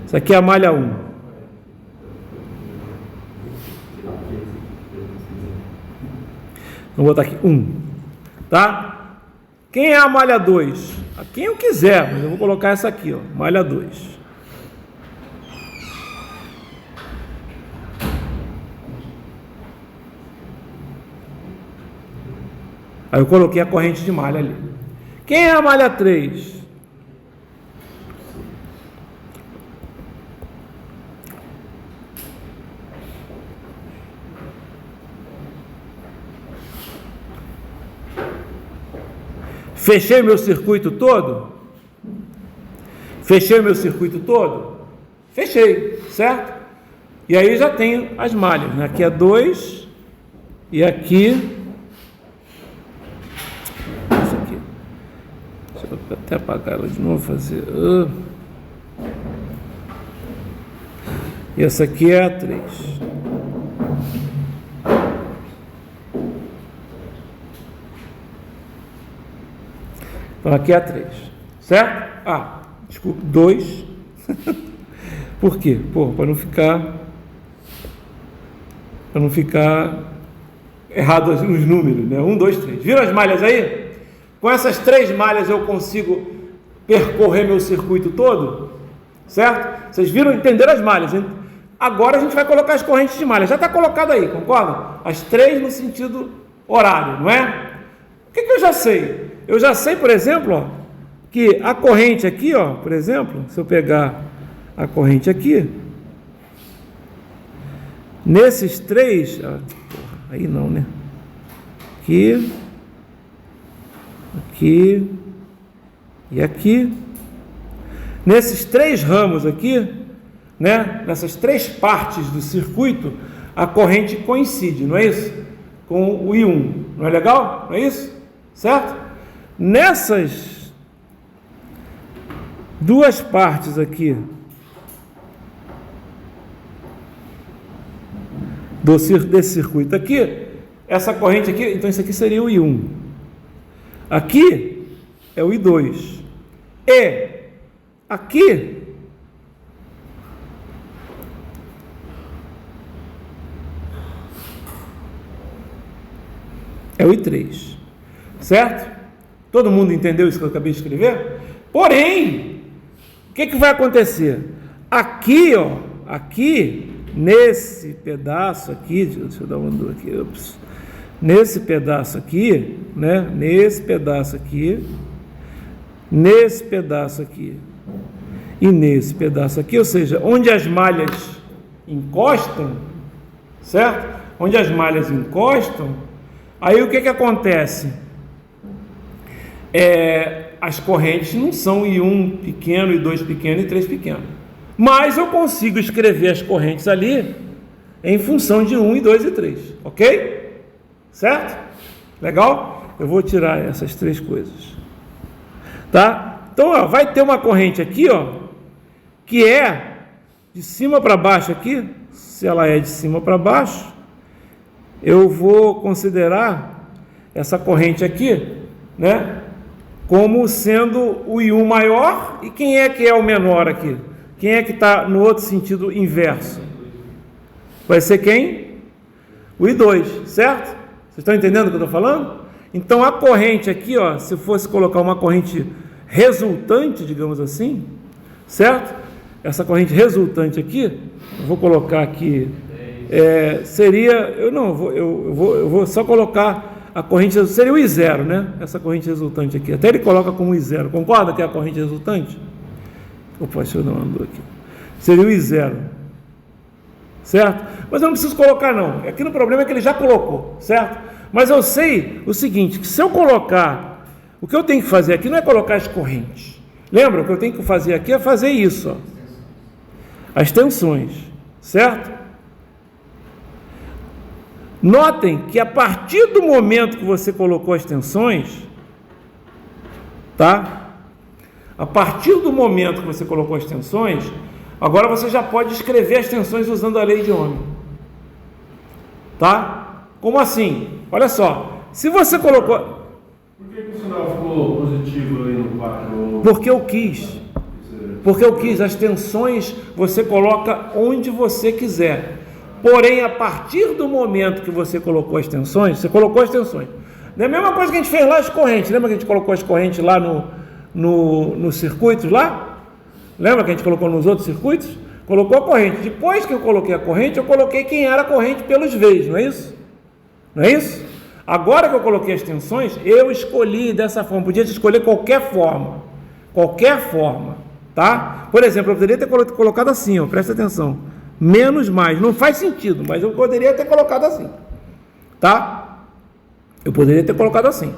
Essa aqui é a malha 1. Vou botar aqui 1. Tá? Quem é a malha 2? A quem eu quiser, mas eu vou colocar essa aqui, ó. Malha 2. Aí eu coloquei a corrente de malha ali. Quem é a malha 3? Fechei meu circuito todo? Fechei meu circuito todo? Fechei, certo? E aí já tenho as malhas, né? Aqui é 2 e aqui... Essa aqui. Deixa eu até apagar ela de novo, fazer... E essa aqui é a 3. Então aqui é a 3, certo? Ah, desculpa, 2. Por quê? Pô, para não ficar errado os números, né? 1, 2, 3. Viram as malhas aí? Com essas 3 malhas eu consigo percorrer meu circuito todo, certo? Vocês viram, entenderam as malhas, hein? Agora a gente vai colocar as correntes de malha. Já está colocado aí, concorda? As 3 no sentido horário, não é? O que eu já sei? Eu já sei, por exemplo, ó, que a corrente aqui, ó, por exemplo, se eu pegar a corrente aqui, nesses 3, aí não, né? Aqui, aqui e aqui, nesses 3 ramos aqui, né? Nessas 3 partes do circuito, a corrente coincide, não é isso? Com o I1, não é legal? Não é isso? Certo? Nessas 2 partes aqui desse circuito aqui, essa corrente aqui, então isso aqui seria o I1. Aqui é o I2. E aqui é o I3. Certo? Todo mundo entendeu isso que eu acabei de escrever? Porém, o que vai acontecer? Aqui, ó, aqui, nesse pedaço aqui, deixa eu dar uma dor aqui, nesse pedaço aqui, né? Nesse pedaço aqui, nesse pedaço aqui e nesse pedaço aqui, ou seja, onde as malhas encostam, certo? Onde as malhas encostam, aí o que acontece? As correntes não são I1 pequeno, I2 pequeno e 3 pequeno. Mas eu consigo escrever as correntes ali em função de 1, 2 e 3, ok? Certo? Legal? Eu vou tirar essas três coisas. Tá? Então, ó, vai ter uma corrente aqui, ó, que é de cima para baixo aqui. Se ela é de cima para baixo, eu vou considerar essa corrente aqui, né, como sendo o I1 maior. E quem é que é o menor aqui? Quem é que está no outro sentido inverso? Vai ser quem? O I2, certo? Vocês estão entendendo o que eu estou falando? Então a corrente aqui, ó, se fosse colocar uma corrente resultante, digamos assim, certo? Essa corrente resultante aqui, eu vou colocar aqui, seria, eu vou só colocar a corrente, seria o I0, né? Essa corrente resultante aqui, até ele coloca como I0, concorda que é a corrente resultante? Opa, deixa eu dar uma andou aqui. Seria o I0, certo? Mas eu não preciso colocar não, aqui no problema é que ele já colocou, certo? Mas eu sei o seguinte, que se eu colocar, o que eu tenho que fazer aqui não é colocar as correntes, lembra? O que eu tenho que fazer aqui é fazer isso, ó, as tensões, certo? Notem que a partir do momento que você colocou as tensões, tá? A partir do momento que você colocou as tensões, agora você já pode escrever as tensões usando a lei de Ohm. Tá? Como assim? Olha só, se você colocou... Por que o sinal ficou positivo aí no 4? Porque eu quis. Porque eu quis. As tensões você coloca onde você quiser. Porém, a partir do momento que você colocou as tensões, você colocou as tensões. Não é a mesma coisa que a gente fez lá as correntes. Lembra que a gente colocou as correntes lá nos circuitos lá? Lembra que a gente colocou nos outros circuitos? Colocou a corrente. Depois que eu coloquei a corrente, eu coloquei quem era a corrente pelos V's, não é isso? Não é isso? Agora que eu coloquei as tensões, eu escolhi dessa forma. Podia escolher qualquer forma. Qualquer forma. Tá? Por exemplo, eu poderia ter colocado assim, ó, presta atenção. Menos mais. Não faz sentido, mas eu poderia ter colocado assim. Tá? Eu poderia ter colocado assim.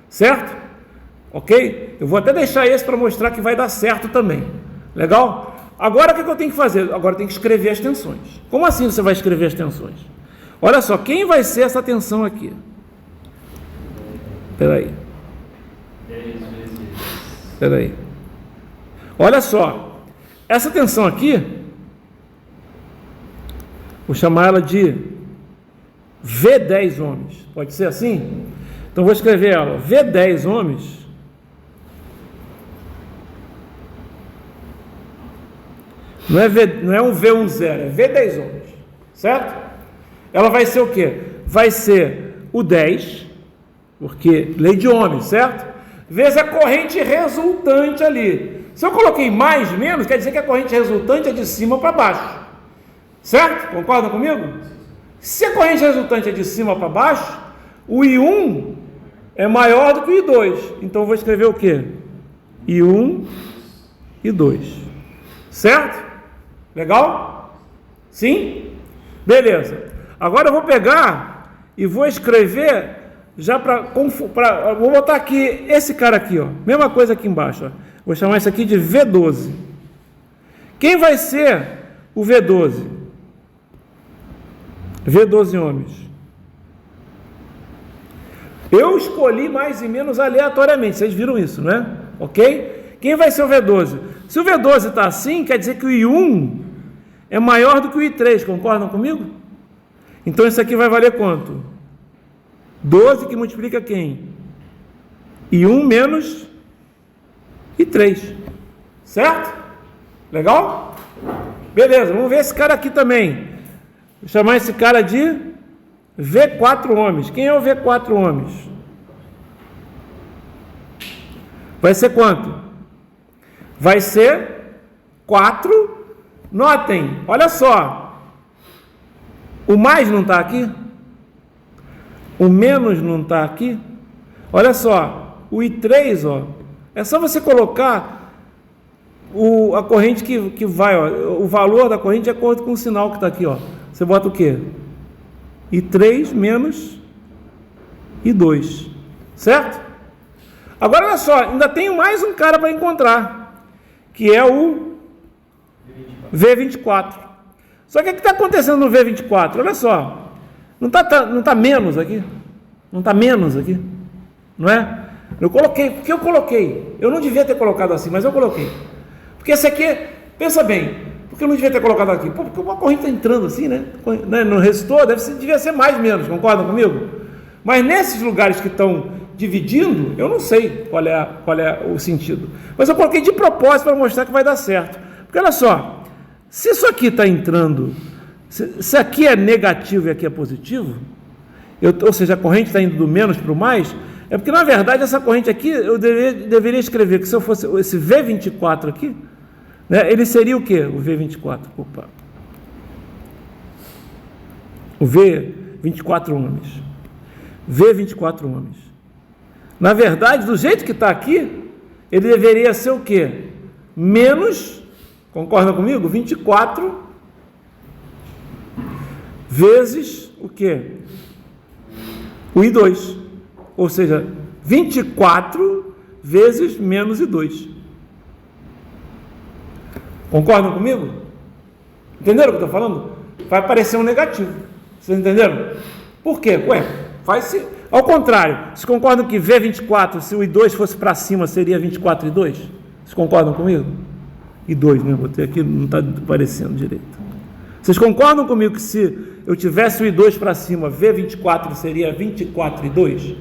Certo? Ok? Eu vou até deixar esse para mostrar que vai dar certo também. Legal? Agora o que eu tenho que fazer? Agora eu tenho que escrever as tensões. Como assim você vai escrever as tensões? Olha só, quem vai ser essa tensão aqui? Espera aí. 10 vezes. Espera aí. Olha só, essa tensão aqui, vou chamar ela de V10 ohms. Pode ser assim? Então vou escrever ela, V10 ohms. Não é um V10, é V10 ohms, certo? Ela vai ser o quê? Vai ser o 10, porque lei de Ohm, certo? Vezes a corrente resultante ali. Se eu coloquei mais, menos, quer dizer que a corrente resultante é de cima para baixo, certo? Concordam comigo? Se a corrente resultante é de cima para baixo, o I1 é maior do que o I2. Então eu vou escrever o quê? I1 e 2, certo? Legal? Sim? Beleza. Agora eu vou pegar e vou escrever já vou botar aqui esse cara aqui, ó. Mesma coisa aqui embaixo, ó. Vou chamar isso aqui de V12. Quem vai ser o V12? V12 ohms. Eu escolhi mais e menos aleatoriamente. Vocês viram isso, não é? Ok? Quem vai ser o V12? Se o V12 está assim, quer dizer que o I1 é maior do que o I3. Concordam comigo? Então isso aqui vai valer quanto? 12 que multiplica quem? I1 menos I3. Certo? Legal? Beleza, vamos ver esse cara aqui também. Vou chamar esse cara de V4 ohms. Quem é o V4 ohms? Vai ser quanto? Vai ser 4. Notem, olha só. O mais não está aqui? O menos não está aqui? Olha só, o I3, ó, é só você colocar a corrente que vai, ó, o valor da corrente de acordo com o sinal que está aqui, ó. Você bota o quê? I3 menos I2, certo? Agora olha só, ainda tenho mais um cara para encontrar, que é o V24. Só que o que está acontecendo no V24? Olha só, não tá menos aqui? Não está menos aqui? Não é? Eu coloquei, porque eu coloquei. Eu não devia ter colocado assim, mas eu coloquei. Porque esse aqui, pensa bem, porque eu não devia ter colocado aqui? Porque uma corrente está entrando assim, né? No resistor, devia ser mais ou menos, concordam comigo? Mas nesses lugares que estão dividindo, eu não sei qual é o sentido. Mas eu coloquei de propósito para mostrar que vai dar certo. Porque olha só, se isso aqui está entrando, se aqui é negativo e aqui é positivo, ou seja, a corrente está indo do menos para o mais, é porque na verdade essa corrente aqui, eu deveria escrever que se eu fosse esse V24 aqui, né, ele seria o quê? O V24, opa. O V24 ohms. V24 ohms. Na verdade, do jeito que está aqui, ele deveria ser o quê? Menos, concorda comigo? 24 vezes o quê? O I2. Ou seja, 24 vezes menos I2. Concordam comigo? Entenderam o que eu estou falando? Vai aparecer um negativo. Vocês entenderam? Por quê? Ué, faz-se... Ao contrário, vocês concordam que V24, se o I2 fosse para cima, seria 24 e 2? Vocês concordam comigo? I2, né? Botei aqui, não está aparecendo direito. Vocês concordam comigo que se eu tivesse o I2 para cima, V24 seria 24 e 2?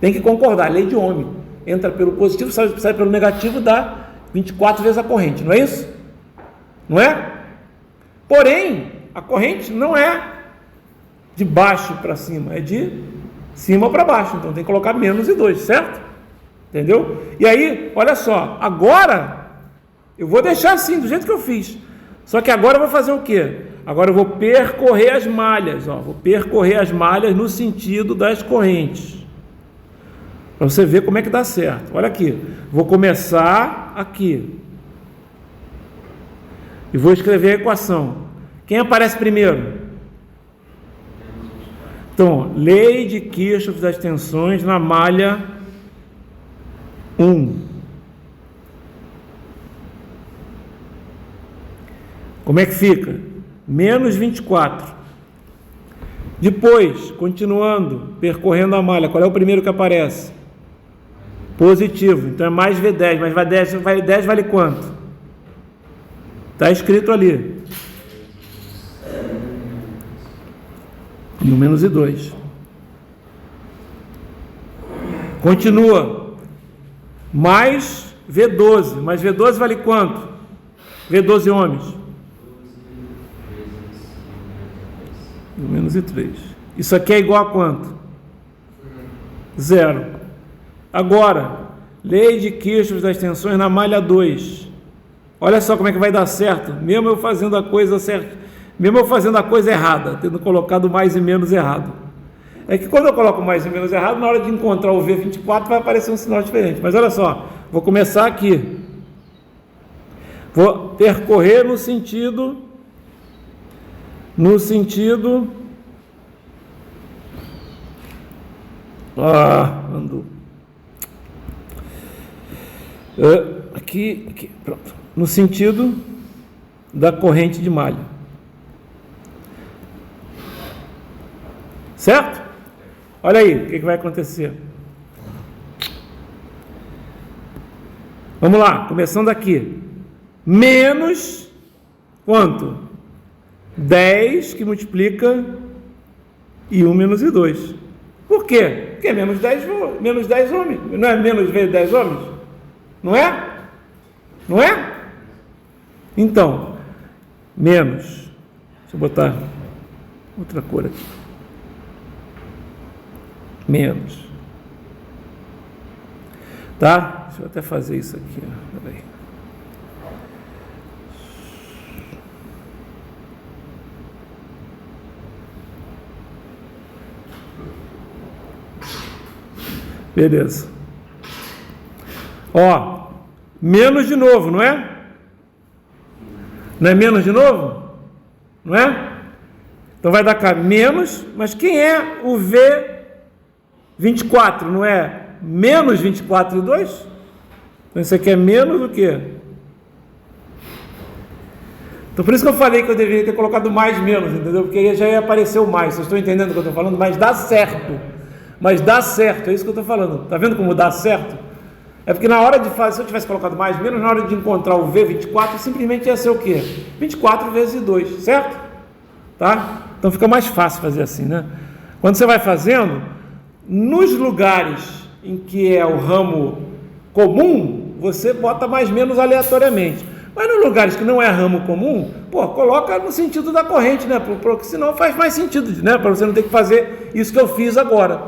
Tem que concordar, lei de Ohm. Entra pelo positivo, sai pelo negativo, dá 24 vezes a corrente, não é isso? Não é? Porém, a corrente não é de baixo para cima, é de cima para baixo, então tem que colocar menos I2, certo? Entendeu? E aí, olha só, agora eu vou deixar assim, do jeito que eu fiz, só que agora eu vou fazer o quê? Agora eu vou percorrer as malhas, ó, vou percorrer as malhas no sentido das correntes, para você ver como é que dá certo. Olha aqui, vou começar aqui e vou escrever a equação. Quem aparece primeiro? Então, lei de Kirchhoff das tensões na malha 1. Como é que fica? Menos 24. Depois, continuando, percorrendo a malha, qual é o primeiro que aparece? Positivo, então é mais V10, mas V10 vale quanto? Está escrito ali. E o menos I2. Continua. Mais V12. Mas V12 vale quanto? V12 ohms. E o menos I3. Isso aqui é igual a quanto? 0. Agora, lei de Kirchhoff das tensões na malha 2. Olha só como é que vai dar certo. Mesmo eu fazendo a coisa certa. Mesmo eu fazendo a coisa errada, tendo colocado mais e menos errado. É que quando eu coloco mais e menos errado, na hora de encontrar o V24 vai aparecer um sinal diferente. Mas olha só, vou começar aqui. Vou percorrer no sentido andou. Aqui, pronto. No sentido da corrente de malha. Certo? Olha aí, o que vai acontecer? Vamos lá, começando aqui. Menos quanto? 10 que multiplica e 1 menos I2. Por quê? Porque é menos 10 ohms. Não é menos 10 ohms? Não é? Não é? Então, menos. Deixa eu botar outra cor aqui. Menos. Tá? Deixa eu até fazer isso aqui. Peraí. Beleza. Ó, menos de novo, não é? Não é menos de novo? Não é? Então vai dar cá menos, mas quem é o V24? Não é menos 24 e 2? Então isso aqui é menos do que? Então por isso que eu falei que eu deveria ter colocado mais menos, entendeu? Porque já ia aparecer o mais, vocês estão entendendo o que eu estou falando? Mas dá certo, é isso que eu estou falando. Tá vendo como dá certo? É porque na hora de fazer, se eu tivesse colocado mais menos, na hora de encontrar o V24, simplesmente ia ser o quê? 24 vezes 2, certo? Tá? Então fica mais fácil fazer assim, né? Quando você vai fazendo, nos lugares em que é o ramo comum, você bota mais menos aleatoriamente. Mas nos lugares que não é ramo comum, coloca no sentido da corrente, né? Porque senão faz mais sentido, né? Para você não ter que fazer isso que eu fiz agora.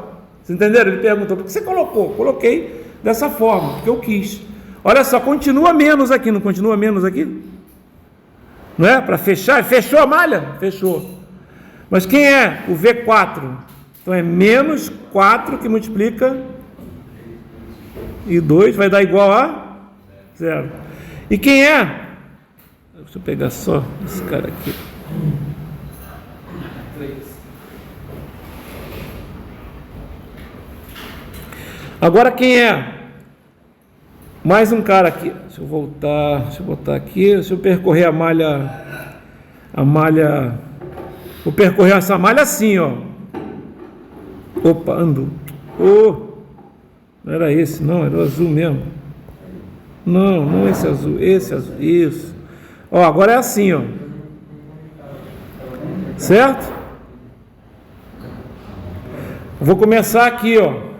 Vocês entenderam? Ele perguntou, por que você colocou? Coloquei dessa forma, porque eu quis. Olha só, continua menos aqui, não continua menos aqui? Não é? Para fechar, fechou a malha? Fechou. Mas quem é o V4? Então é menos 4 que multiplica e 2 vai dar igual a 0. E quem é? Deixa eu pegar só esse cara aqui. 3. Agora quem é? Mais um cara aqui. Deixa eu botar aqui. Deixa eu percorrer a malha. Vou percorrer essa malha assim, ó. Opa, ando. Não era esse, não, era o azul mesmo. Não esse azul, isso. Ó, agora é assim, ó. Certo? Vou começar aqui, ó.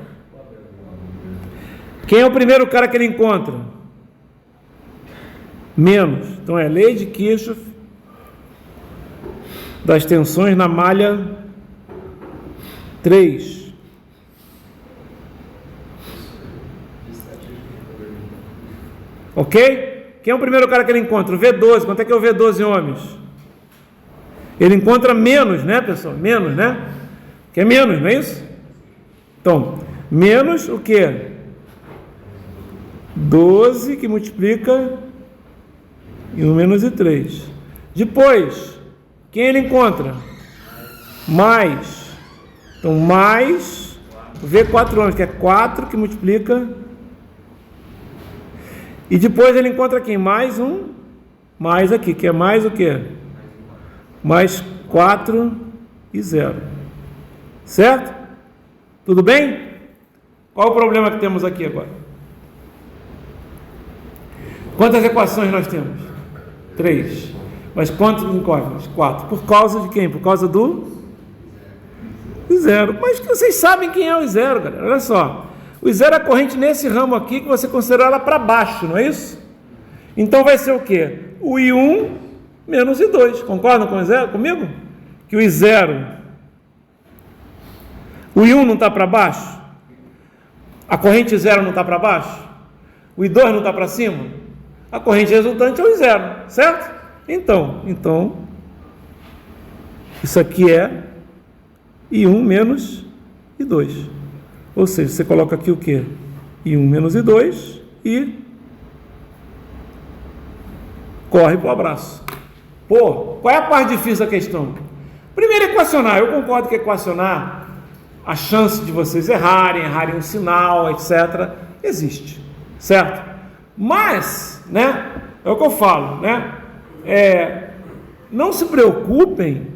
Quem é o primeiro cara que ele encontra? Menos. Então é lei de Kirchhoff das tensões na malha 3. Ok? Quem é o primeiro cara que ele encontra? O V12. Quanto é que é o V12 em ohms? Ele encontra menos, né, pessoal? Menos, né? Que é menos, não é isso? Então, menos o quê? 12 que multiplica em 1 menos 3. Depois, quem ele encontra? Mais. Então, mais o V4 ohms, que é 4 que multiplica. E depois ele encontra quem? Mais um. Mais aqui, que é mais o quê? Mais 4 e 0. Certo? Tudo bem? Qual o problema que temos aqui agora? Quantas equações nós temos? 3. Mas quantos incógnitos? 4. Por causa de quem? Por causa do 0. Mas que vocês sabem quem é o 0, galera. Olha só. O 0 é a corrente nesse ramo aqui que você considerou ela para baixo, não é isso? Então vai ser o quê? O I1 menos I2. Concordam com o 0 comigo? Que o I0, o I1 não está para baixo? A corrente 0 não está para baixo? O I2 não está para cima? A corrente resultante é o I0, certo? Então, isso aqui é I1 menos I2. Ou seja, você coloca aqui o quê? I1 menos I2 e corre para o abraço. Qual é a parte difícil da questão? Primeiro, equacionar. Eu concordo que equacionar, a chance de vocês errarem um sinal, etc., existe, certo? Mas, né, é o que eu falo, né? Não se preocupem,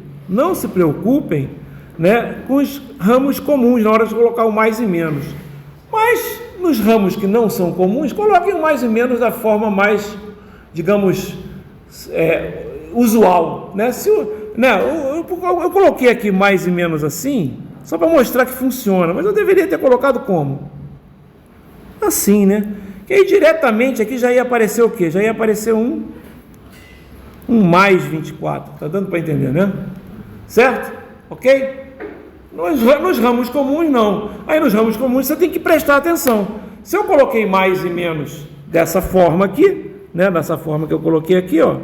né, com os ramos comuns na hora de colocar o mais e menos. Mas nos ramos que não são comuns, coloquem o mais e menos da forma mais, digamos, usual, né? Eu coloquei aqui mais e menos assim, só para mostrar que funciona, mas eu deveria ter colocado como? Assim, né? Que aí diretamente aqui já ia aparecer o quê? Já ia aparecer um mais 24, tá dando para entender, né? Certo? Ok? Nos ramos comuns não. Aí nos ramos comuns você tem que prestar atenção. Se eu coloquei mais e menos dessa forma aqui, né? Dessa forma que eu coloquei aqui, ó.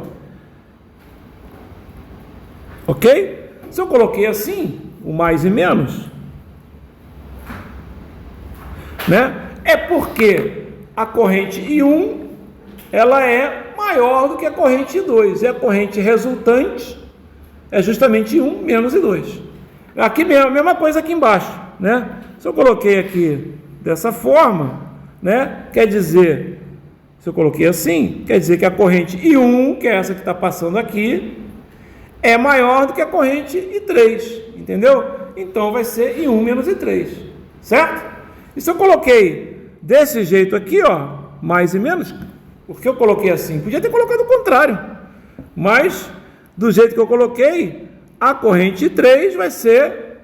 Ok? Se eu coloquei assim, o mais e menos, né? É porque a corrente I1 ela é maior do que a corrente I2. E a corrente resultante é justamente I1 menos I2. Aqui mesmo, a mesma coisa aqui embaixo, né? Se eu coloquei aqui dessa forma, né? Quer dizer Se eu coloquei assim, quer dizer que a corrente I1, que é essa que está passando aqui, é maior do que a corrente I3, entendeu? Então vai ser I1 menos I3, certo? E se eu coloquei desse jeito aqui, ó, mais e menos, por que eu coloquei assim? Podia ter colocado o contrário, mas do jeito que eu coloquei, a corrente I3 vai ser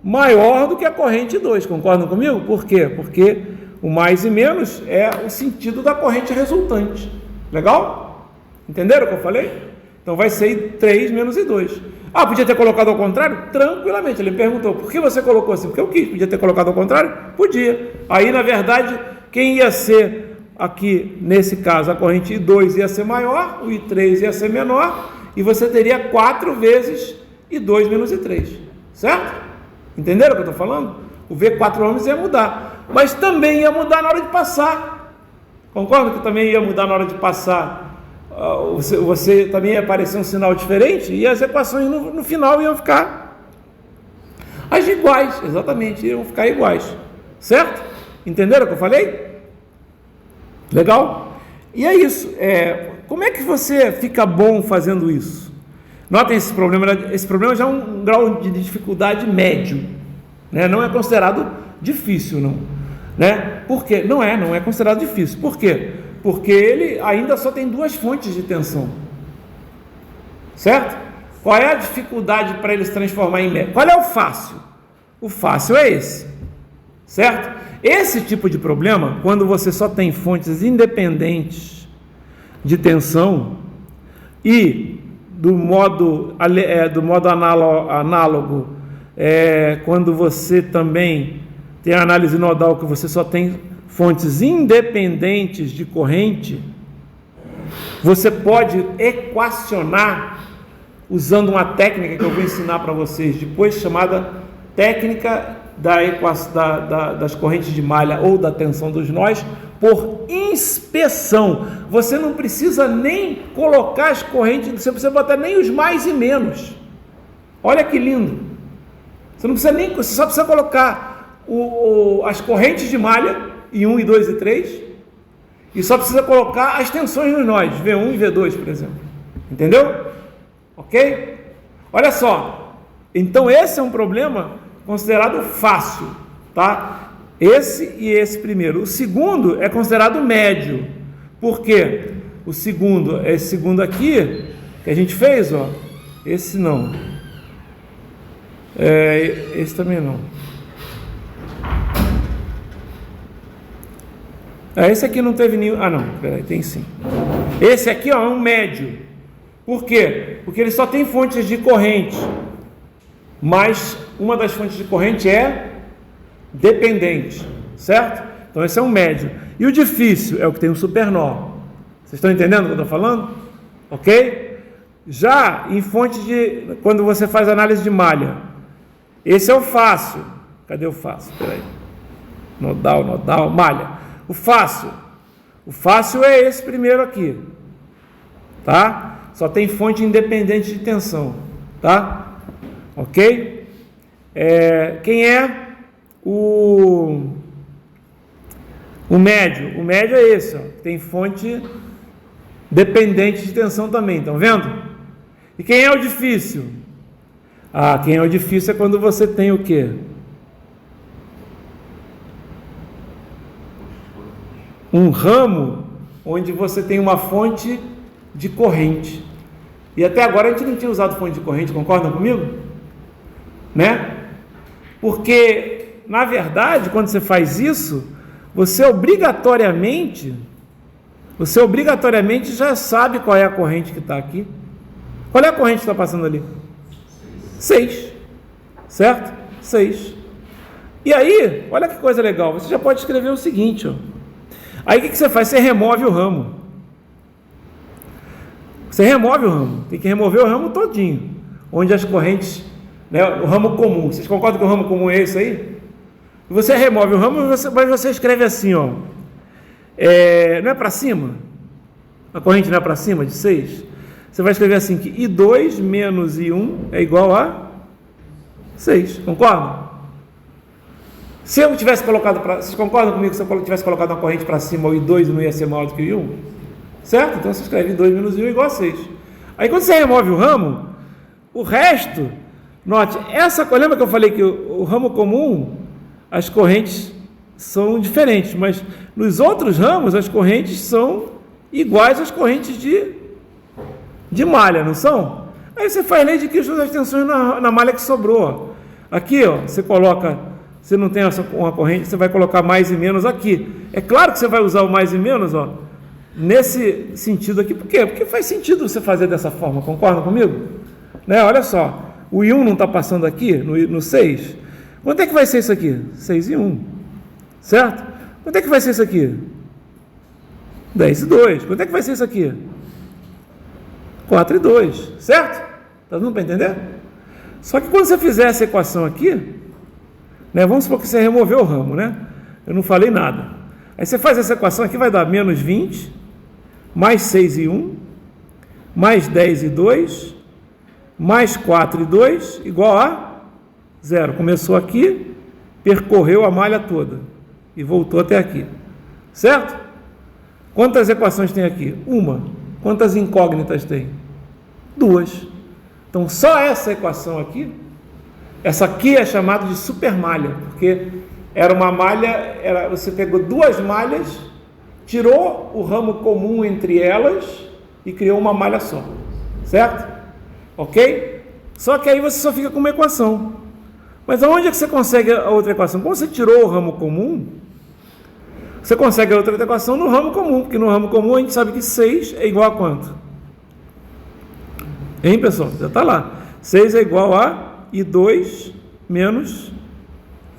maior do que a corrente I2, concordam comigo? Por quê? Porque o mais e menos é o sentido da corrente resultante. Legal? Entenderam o que eu falei? Então vai ser I3 menos I2. Ah, podia ter colocado ao contrário? Tranquilamente. Ele me perguntou, por que você colocou assim? Porque eu quis. Podia ter colocado ao contrário? Podia. Aí, na verdade, quem ia ser aqui, nesse caso, a corrente I2 ia ser maior, o I3 ia ser menor, e você teria 4 vezes I2 menos I3. Certo? Entenderam o que eu estou falando? O V4 ohms ia mudar. Mas também ia mudar na hora de passar. Concorda que também ia mudar na hora de passar? Você também ia aparecer um sinal diferente e as equações no final iam ficar as iguais, exatamente, iam ficar iguais. Certo? Entenderam o que eu falei? Legal? E é isso. Como é que você fica bom fazendo isso? Notem esse problema. Esse problema já é um grau de dificuldade médio, né? Não é considerado difícil, não. Né? Por quê? Não é considerado difícil. Por quê? Porque ele ainda só tem 2 fontes de tensão. Certo? Qual é a dificuldade para ele se transformar em médio? Qual é o fácil? O fácil é esse. Certo? Esse tipo de problema, quando você só tem fontes independentes de tensão e do modo análogo, quando você também tem a análise nodal, que você só tem fontes independentes de corrente, você pode equacionar usando uma técnica que eu vou ensinar para vocês depois, chamada técnica das correntes de malha ou da tensão dos nós por inspeção. Você não precisa nem colocar as correntes, você precisa botar nem os mais e menos. Olha que lindo. Você não precisa nem, você só precisa colocar as correntes de malha, I1, I2 e 3, e só precisa colocar as tensões nos nós, V1 e V2, por exemplo. Entendeu? Ok? Olha só. Então esse é um problema considerado fácil, tá? Esse e esse primeiro. O segundo é considerado médio. Por quê? O segundo, esse segundo aqui, que a gente fez, ó. Esse não. Esse também não. Esse aqui não teve nenhum. Ah, não, peraí, tem sim. Esse aqui, ó, é um médio. Por quê? Porque ele só tem fontes de corrente, mas uma das fontes de corrente é dependente, certo? Então esse é um médio. E o difícil é o que tem um supernó. Vocês estão entendendo o que eu estou falando? Ok? Já em fonte de, quando você faz análise de malha, esse é o fácil. Cadê o fácil? Peraí. Nodal, malha. O fácil é esse primeiro aqui, tá? Só tem fonte independente de tensão, tá? Ok? Quem é o médio? O médio é esse, ó. Tem fonte dependente de tensão também, estão vendo? E quem é o difícil? Quem é o difícil é quando você tem o quê? Um ramo onde você tem uma fonte de corrente. E até agora a gente não tinha usado fonte de corrente, concordam comigo? Né? Porque, na verdade, quando você faz isso, você obrigatoriamente já sabe qual é a corrente que está aqui. Qual é a corrente que está passando ali? 6. Certo? 6. E aí, olha que coisa legal, você já pode escrever o seguinte, ó. Aí o que você faz? Você remove o ramo. Você remove o ramo. Tem que remover o ramo todinho. Onde as correntes, né, o ramo comum. Vocês concordam que o ramo comum é esse aí? E você remove o ramo, mas você escreve assim, ó. Não é para cima? A corrente não é para cima, de 6? Você vai escrever assim, que I2 menos I1 é igual a 6. Concorda? Se eu tivesse colocado para... Vocês concordam comigo que se eu tivesse colocado uma corrente para cima, o I2 não ia ser maior do que o I1? Certo? Então você escreve I2 menos I1 igual a 6. Aí quando você remove o ramo, o resto... Note, lembra que eu falei que o ramo comum, as correntes são diferentes, mas nos outros ramos as correntes são iguais às correntes de malha, não são? Aí você faz lei de Kirchhoff das tensões na malha que sobrou. Aqui, ó, você não tem uma corrente, você vai colocar mais e menos aqui. É claro que você vai usar o mais e menos, ó, nesse sentido aqui. Por quê? Porque faz sentido você fazer dessa forma, concorda comigo? Né? Olha só, o I1 não está passando aqui, no 6. Quanto é que vai ser isso aqui? 6 e 1. Certo? Quanto é que vai ser isso aqui? 10 e 2. Quanto é que vai ser isso aqui? 4 e 2. Certo? Está dando para entender? Só que quando você fizer essa equação aqui, né, vamos supor que você removeu o ramo, né? Eu não falei nada. Aí você faz essa equação aqui, vai dar menos 20, mais 6 e 1, mais 10 e 2, mais 4 e 2, igual a 0. Começou aqui, percorreu a malha toda e voltou até aqui. Certo? Quantas equações tem aqui? Uma. Quantas incógnitas tem? 2. Então, só essa equação aqui, essa aqui é chamada de supermalha, porque era uma malha, você pegou duas malhas, tirou o ramo comum entre elas e criou uma malha só. Certo? Ok? Só que aí você só fica com uma equação. Mas aonde é que você consegue a outra equação? Quando você tirou o ramo comum, você consegue a outra equação no ramo comum, porque no ramo comum a gente sabe que 6 é igual a quanto? Hein, pessoal? Já está lá. 6 é igual a I2 menos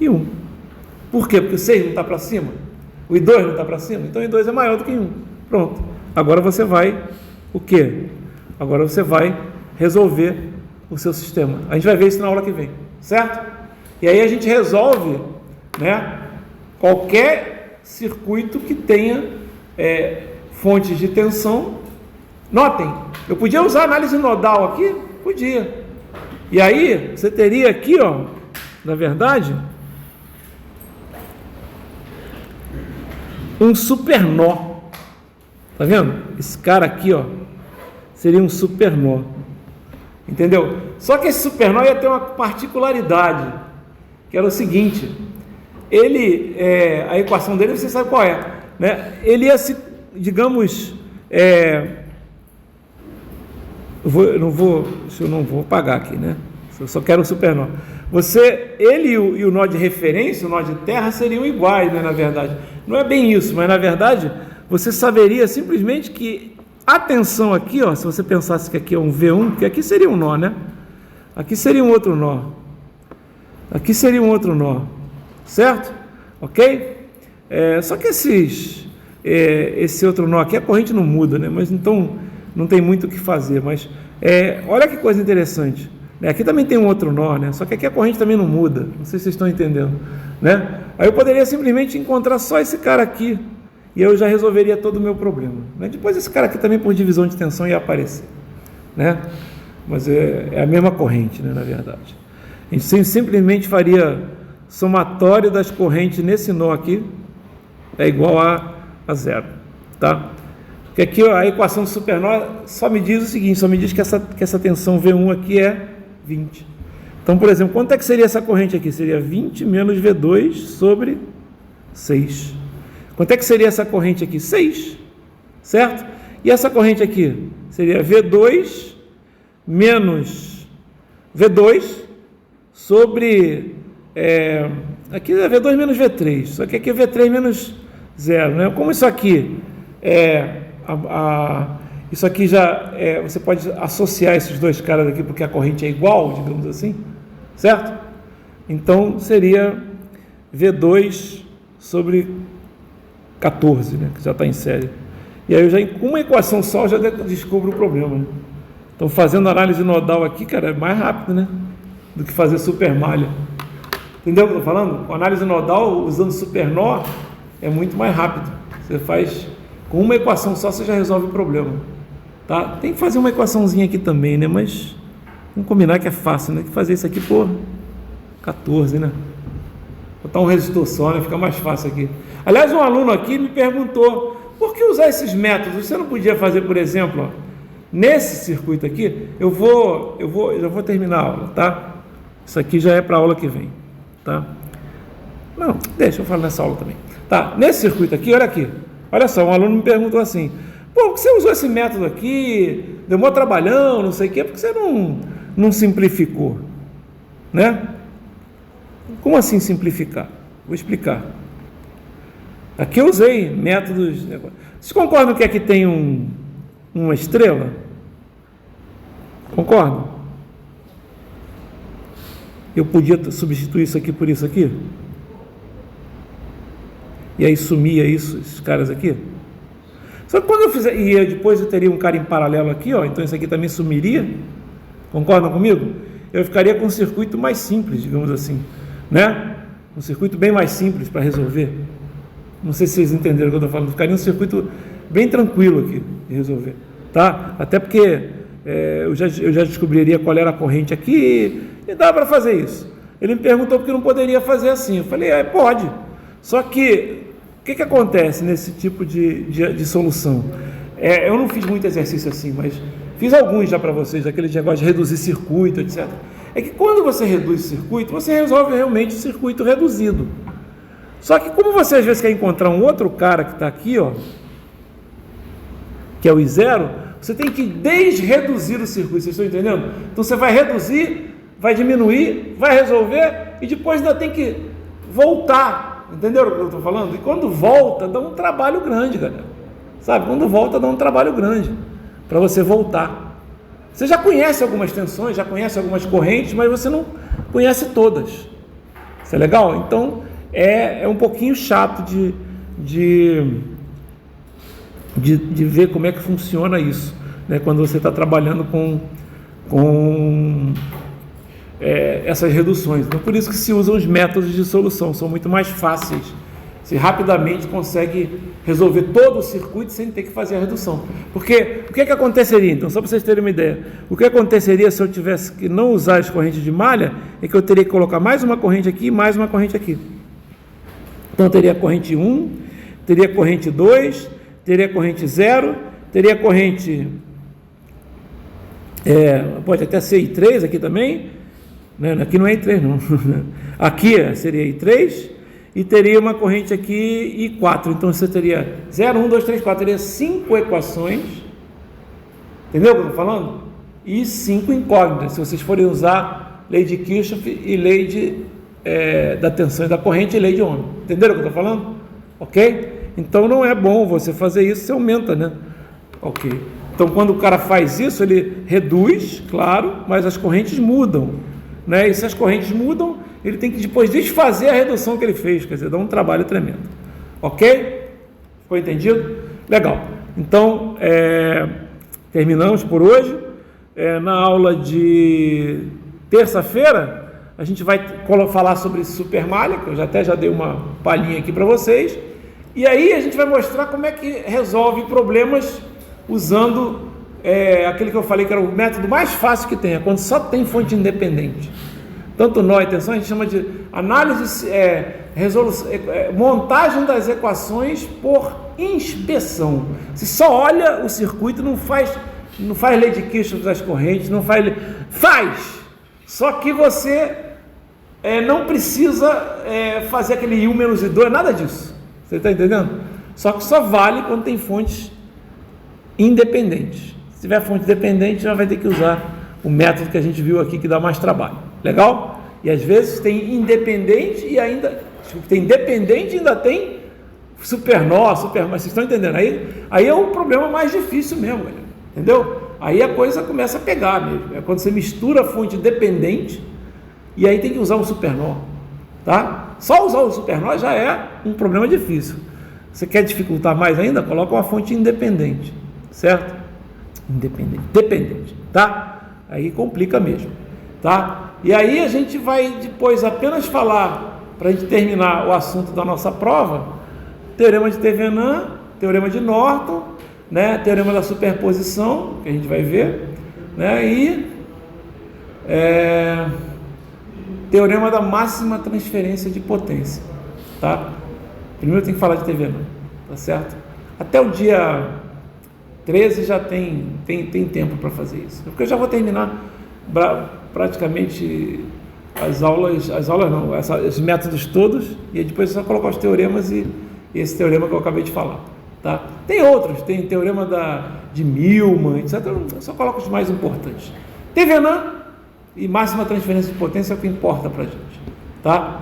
I1. Por quê? Porque o 6 não está para cima? O I2 não está para cima? Então o I2 é maior do que I1. Pronto. Agora você vai o quê? Agora você vai resolver o seu sistema. A gente vai ver isso na aula que vem. Certo? E aí a gente resolve, né, qualquer circuito que tenha fontes de tensão. Notem, eu podia usar análise nodal aqui? Podia. E aí você teria aqui, ó, na verdade, um super nó. Tá vendo? Esse cara aqui, ó, seria um super nó. Entendeu? Só que esse super nó ia ter uma particularidade, que era o seguinte: a equação dele, você sabe qual é, né? Ele ia se, digamos, eu não vou pagar aqui, né? Eu só quero o super nó. Ele e o nó de referência, o nó de terra, seriam iguais, né, na verdade. Não é bem isso, mas na verdade você saberia simplesmente que a tensão aqui, ó, se você pensasse que aqui é um V1, porque aqui seria um nó, né? Aqui seria um outro nó. Aqui seria um outro nó. Certo? Ok? Só que esse outro nó aqui, a corrente não muda, né? Mas então não tem muito o que fazer. Mas olha que coisa interessante. Aqui também tem um outro nó, né? Só que aqui a corrente também não muda. Não sei se vocês estão entendendo, né? Aí eu poderia simplesmente encontrar só esse cara aqui e eu já resolveria todo o meu problema, né? Depois esse cara aqui também por divisão de tensão ia aparecer, né? Mas é a mesma corrente, né, na verdade. A gente simplesmente faria somatório das correntes nesse nó aqui é igual a 0, tá? Porque aqui ó, a equação do supernó só me diz o seguinte, só me diz que essa tensão V1 aqui é 20. Então, por exemplo, quanto é que seria essa corrente aqui? Seria 20 menos V2 sobre 6. Quanto é que seria essa corrente aqui? 6, certo? E essa corrente aqui seria V2 menos V2 sobre... aqui é V2 menos V3, só que aqui é V3 menos 0, né? Como isso aqui isso aqui já você pode associar esses dois caras aqui porque a corrente é igual, digamos assim, certo? Então seria V2 sobre 14, né? Que já está em série. E aí com uma equação só eu já descubro o problema, né? Então fazendo análise nodal aqui, cara, é mais rápido, né? Do que fazer supermalha. Entendeu o que eu estou falando? Com análise nodal, usando supernó, é muito mais rápido. Você faz com uma equação só, você já resolve o problema. Tá? Tem que fazer uma equaçãozinha aqui também, né? Mas vamos combinar que é fácil, né? Que fazer isso aqui por 14, né? botar um resistor só, né? Fica mais fácil aqui. Aliás, um aluno aqui me perguntou, por que usar esses métodos? Você não podia fazer, por exemplo, ó, nesse circuito aqui, eu já vou terminar a aula, tá? Isso aqui já é para a aula que vem, tá? Não, deixa eu falar nessa aula também. Tá, nesse circuito aqui, olha aqui. Olha só, um aluno me perguntou assim, pô, por que você usou esse método aqui? Deu mó trabalhão, não sei o quê, por que você não simplificou? Né? Como assim simplificar? Vou explicar. Aqui eu usei métodos... Vocês concordam que aqui tem uma estrela? Concordam? Eu podia substituir isso aqui por isso aqui? E aí sumia isso, esses caras aqui? Só que quando eu fizer... E depois eu teria um cara em paralelo aqui, ó, então isso aqui também sumiria. Concordam comigo? Eu ficaria com um circuito mais simples, digamos assim, né? Um circuito bem mais simples para resolver. Não sei se vocês entenderam o que eu estou falando. Ficaria um circuito bem tranquilo aqui de resolver, tá? Até porque eu já descobriria qual era a corrente aqui e dá para fazer isso. Ele me perguntou por que não poderia fazer assim. Eu falei, pode. Só que o que acontece nesse tipo de solução? Eu não fiz muito exercício assim, mas fiz alguns já para vocês, aquele negócio de reduzir circuito, etc. É que quando você reduz o circuito, você resolve realmente o circuito reduzido. Só que como você às vezes quer encontrar um outro cara que está aqui, ó, que é o I0, você tem que desreduzir o circuito, vocês estão entendendo? Então você vai reduzir, vai diminuir, vai resolver e depois ainda tem que voltar, entenderam o que eu estou falando? E quando volta, dá um trabalho grande, galera, sabe? Quando volta, dá um trabalho grande para você voltar. Você já conhece algumas tensões, já conhece algumas correntes, mas você não conhece todas. Isso é legal? Então, é um pouquinho chato de ver como é que funciona isso, né? Quando você está trabalhando com essas reduções. Então, por isso que se usam os métodos de solução, são muito mais fáceis. Você rapidamente consegue resolver todo o circuito sem ter que fazer a redução. Porque o que aconteceria, então, só para vocês terem uma ideia, o que aconteceria se eu tivesse que não usar as correntes de malha, é que eu teria que colocar mais uma corrente aqui e mais uma corrente aqui. Então, eu teria a corrente 1, teria a corrente 2, teria a corrente 0, teria a corrente, pode até ser I3 aqui também, né? Aqui não é I3 não, aqui seria I3, e teria uma corrente aqui I4, então você teria 0, 1, 2, 3, 4, teria 5 equações, entendeu o que eu estou falando? E 5 incógnitas, se vocês forem usar lei de Kirchhoff e lei da tensão e da corrente e lei de Ohm, entenderam o que eu estou falando? Ok? Então não é bom você fazer isso, você aumenta, né? Ok. Então quando o cara faz isso, ele reduz, claro, mas as correntes mudam, né? E se as correntes mudam, ele tem que depois desfazer a redução que ele fez, quer dizer, dá um trabalho tremendo. Ok? Ficou entendido? Legal. Então, terminamos por hoje. Na aula de terça-feira, a gente vai falar sobre supermalha, que eu já dei uma palhinha aqui para vocês. E aí a gente vai mostrar como é que resolve problemas usando aquele que eu falei que era o método mais fácil que tem, é quando só tem fonte independente. Tanto nó e tensão, a gente chama de análise, montagem das equações por inspeção. Você só olha o circuito, não faz lei de Kirchhoff das correntes, faz! Só que você não precisa fazer aquele I1 menos I2, nada disso. Você está entendendo? Só que só vale quando tem fontes independentes. Se tiver fonte dependente, já vai ter que usar o método que a gente viu aqui, que dá mais trabalho. Legal? E às vezes tem independente e ainda... Tem dependente e ainda tem supernó, mas vocês estão entendendo? Aí é um problema mais difícil mesmo, galera. Entendeu? Aí a coisa começa a pegar mesmo. É quando você mistura a fonte dependente e aí tem que usar um supernó. Tá? Só usar o supernó já é um problema difícil. Você quer dificultar mais ainda? Coloca uma fonte independente. Certo? Dependente. Tá? Aí complica mesmo. Tá? E aí a gente vai depois apenas falar, para a gente terminar o assunto da nossa prova, teorema de Thevenin, teorema de Norton, né? Teorema da superposição, que a gente vai ver, né? E teorema da máxima transferência de potência, tá? Primeiro tem que falar de Thevenin, tá certo? Até o dia 13 já tem tempo para fazer isso, porque eu já vou terminar praticamente as aulas não, esses métodos todos, e depois é só colocar os teoremas e esse teorema que eu acabei de falar, tá? Tem outros, tem teorema de Milman, etc. Eu só coloco os mais importantes. Thevenin e máxima transferência de potência é o que importa para a gente, tá?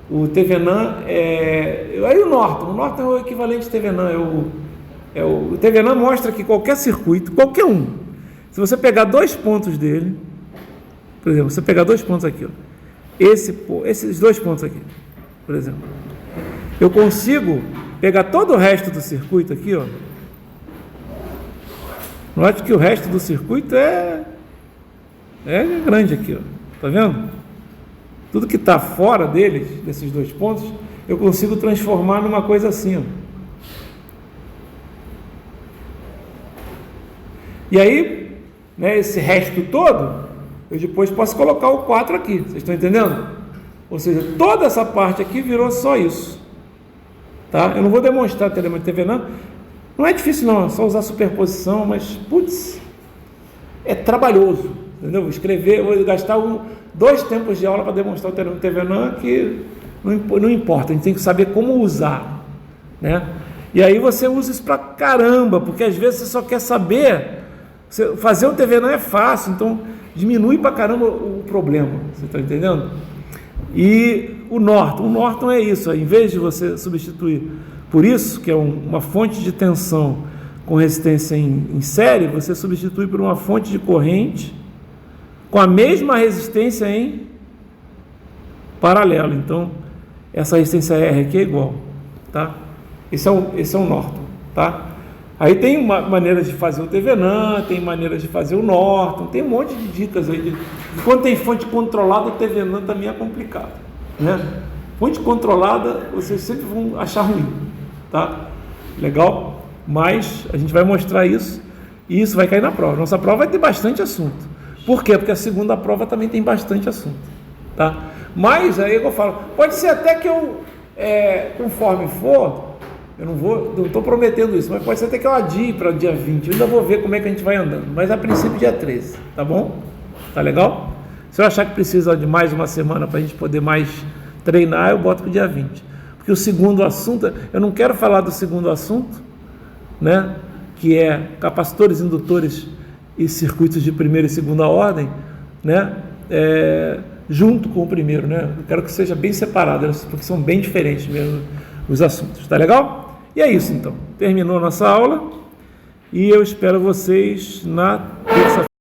O Thevenin aí o Norton é o equivalente a Thevenin, o Thevenin mostra que qualquer circuito, qualquer um, se você pegar dois pontos dele, por exemplo, você pegar dois pontos aqui, ó, esses dois pontos aqui, por exemplo, eu consigo pegar todo o resto do circuito aqui, ó. Note que o resto do circuito é grande aqui, ó. Tá vendo? Tudo que está fora desses dois pontos, eu consigo transformar numa coisa assim, ó. E aí, né, esse resto todo, eu depois posso colocar o 4 aqui, vocês estão entendendo? Ou seja, toda essa parte aqui virou só isso, tá? Eu não vou demonstrar o teorema de Thevenin, não é difícil não, é só usar superposição, mas, putz, é trabalhoso, entendeu? Vou escrever, vou gastar 2 tempos de aula para demonstrar o teorema de Thevenin, que não importa, a gente tem que saber como usar, né? E aí você usa isso pra caramba, porque às vezes você só quer saber, fazer o Thevenin é fácil, então diminui pra caramba o problema, você está entendendo? E o Norton é isso, em vez de você substituir por isso, que é uma fonte de tensão com resistência em série, você substitui por uma fonte de corrente com a mesma resistência em paralelo. Então, essa resistência R aqui é igual, tá? Esse é o Norton, tá? Aí tem uma maneira de fazer o Thevenin, tem maneiras de fazer o Norton, tem um monte de dicas aí. Quando tem fonte controlada, o Thevenin também é complicado, né? Fonte controlada, vocês sempre vão achar ruim, tá? Legal? Mas a gente vai mostrar isso e isso vai cair na prova. Nossa prova vai ter bastante assunto. Por quê? Porque a segunda prova também tem bastante assunto, tá? Mas aí eu falo, pode ser até que eu, conforme for, eu não estou prometendo isso, mas pode ser até que eu adie para o dia 20, eu ainda vou ver como é que a gente vai andando, mas a princípio dia 13, tá bom? Tá legal? Se eu achar que precisa de mais uma semana para a gente poder mais treinar, eu boto para o dia 20, porque o segundo assunto, eu não quero falar do segundo assunto, né, que é capacitores, indutores e circuitos de primeira e segunda ordem, né, junto com o primeiro, né, eu quero que seja bem separado, porque são bem diferentes mesmo os assuntos, tá legal? E é isso então, terminou a nossa aula e eu espero vocês na terça-feira.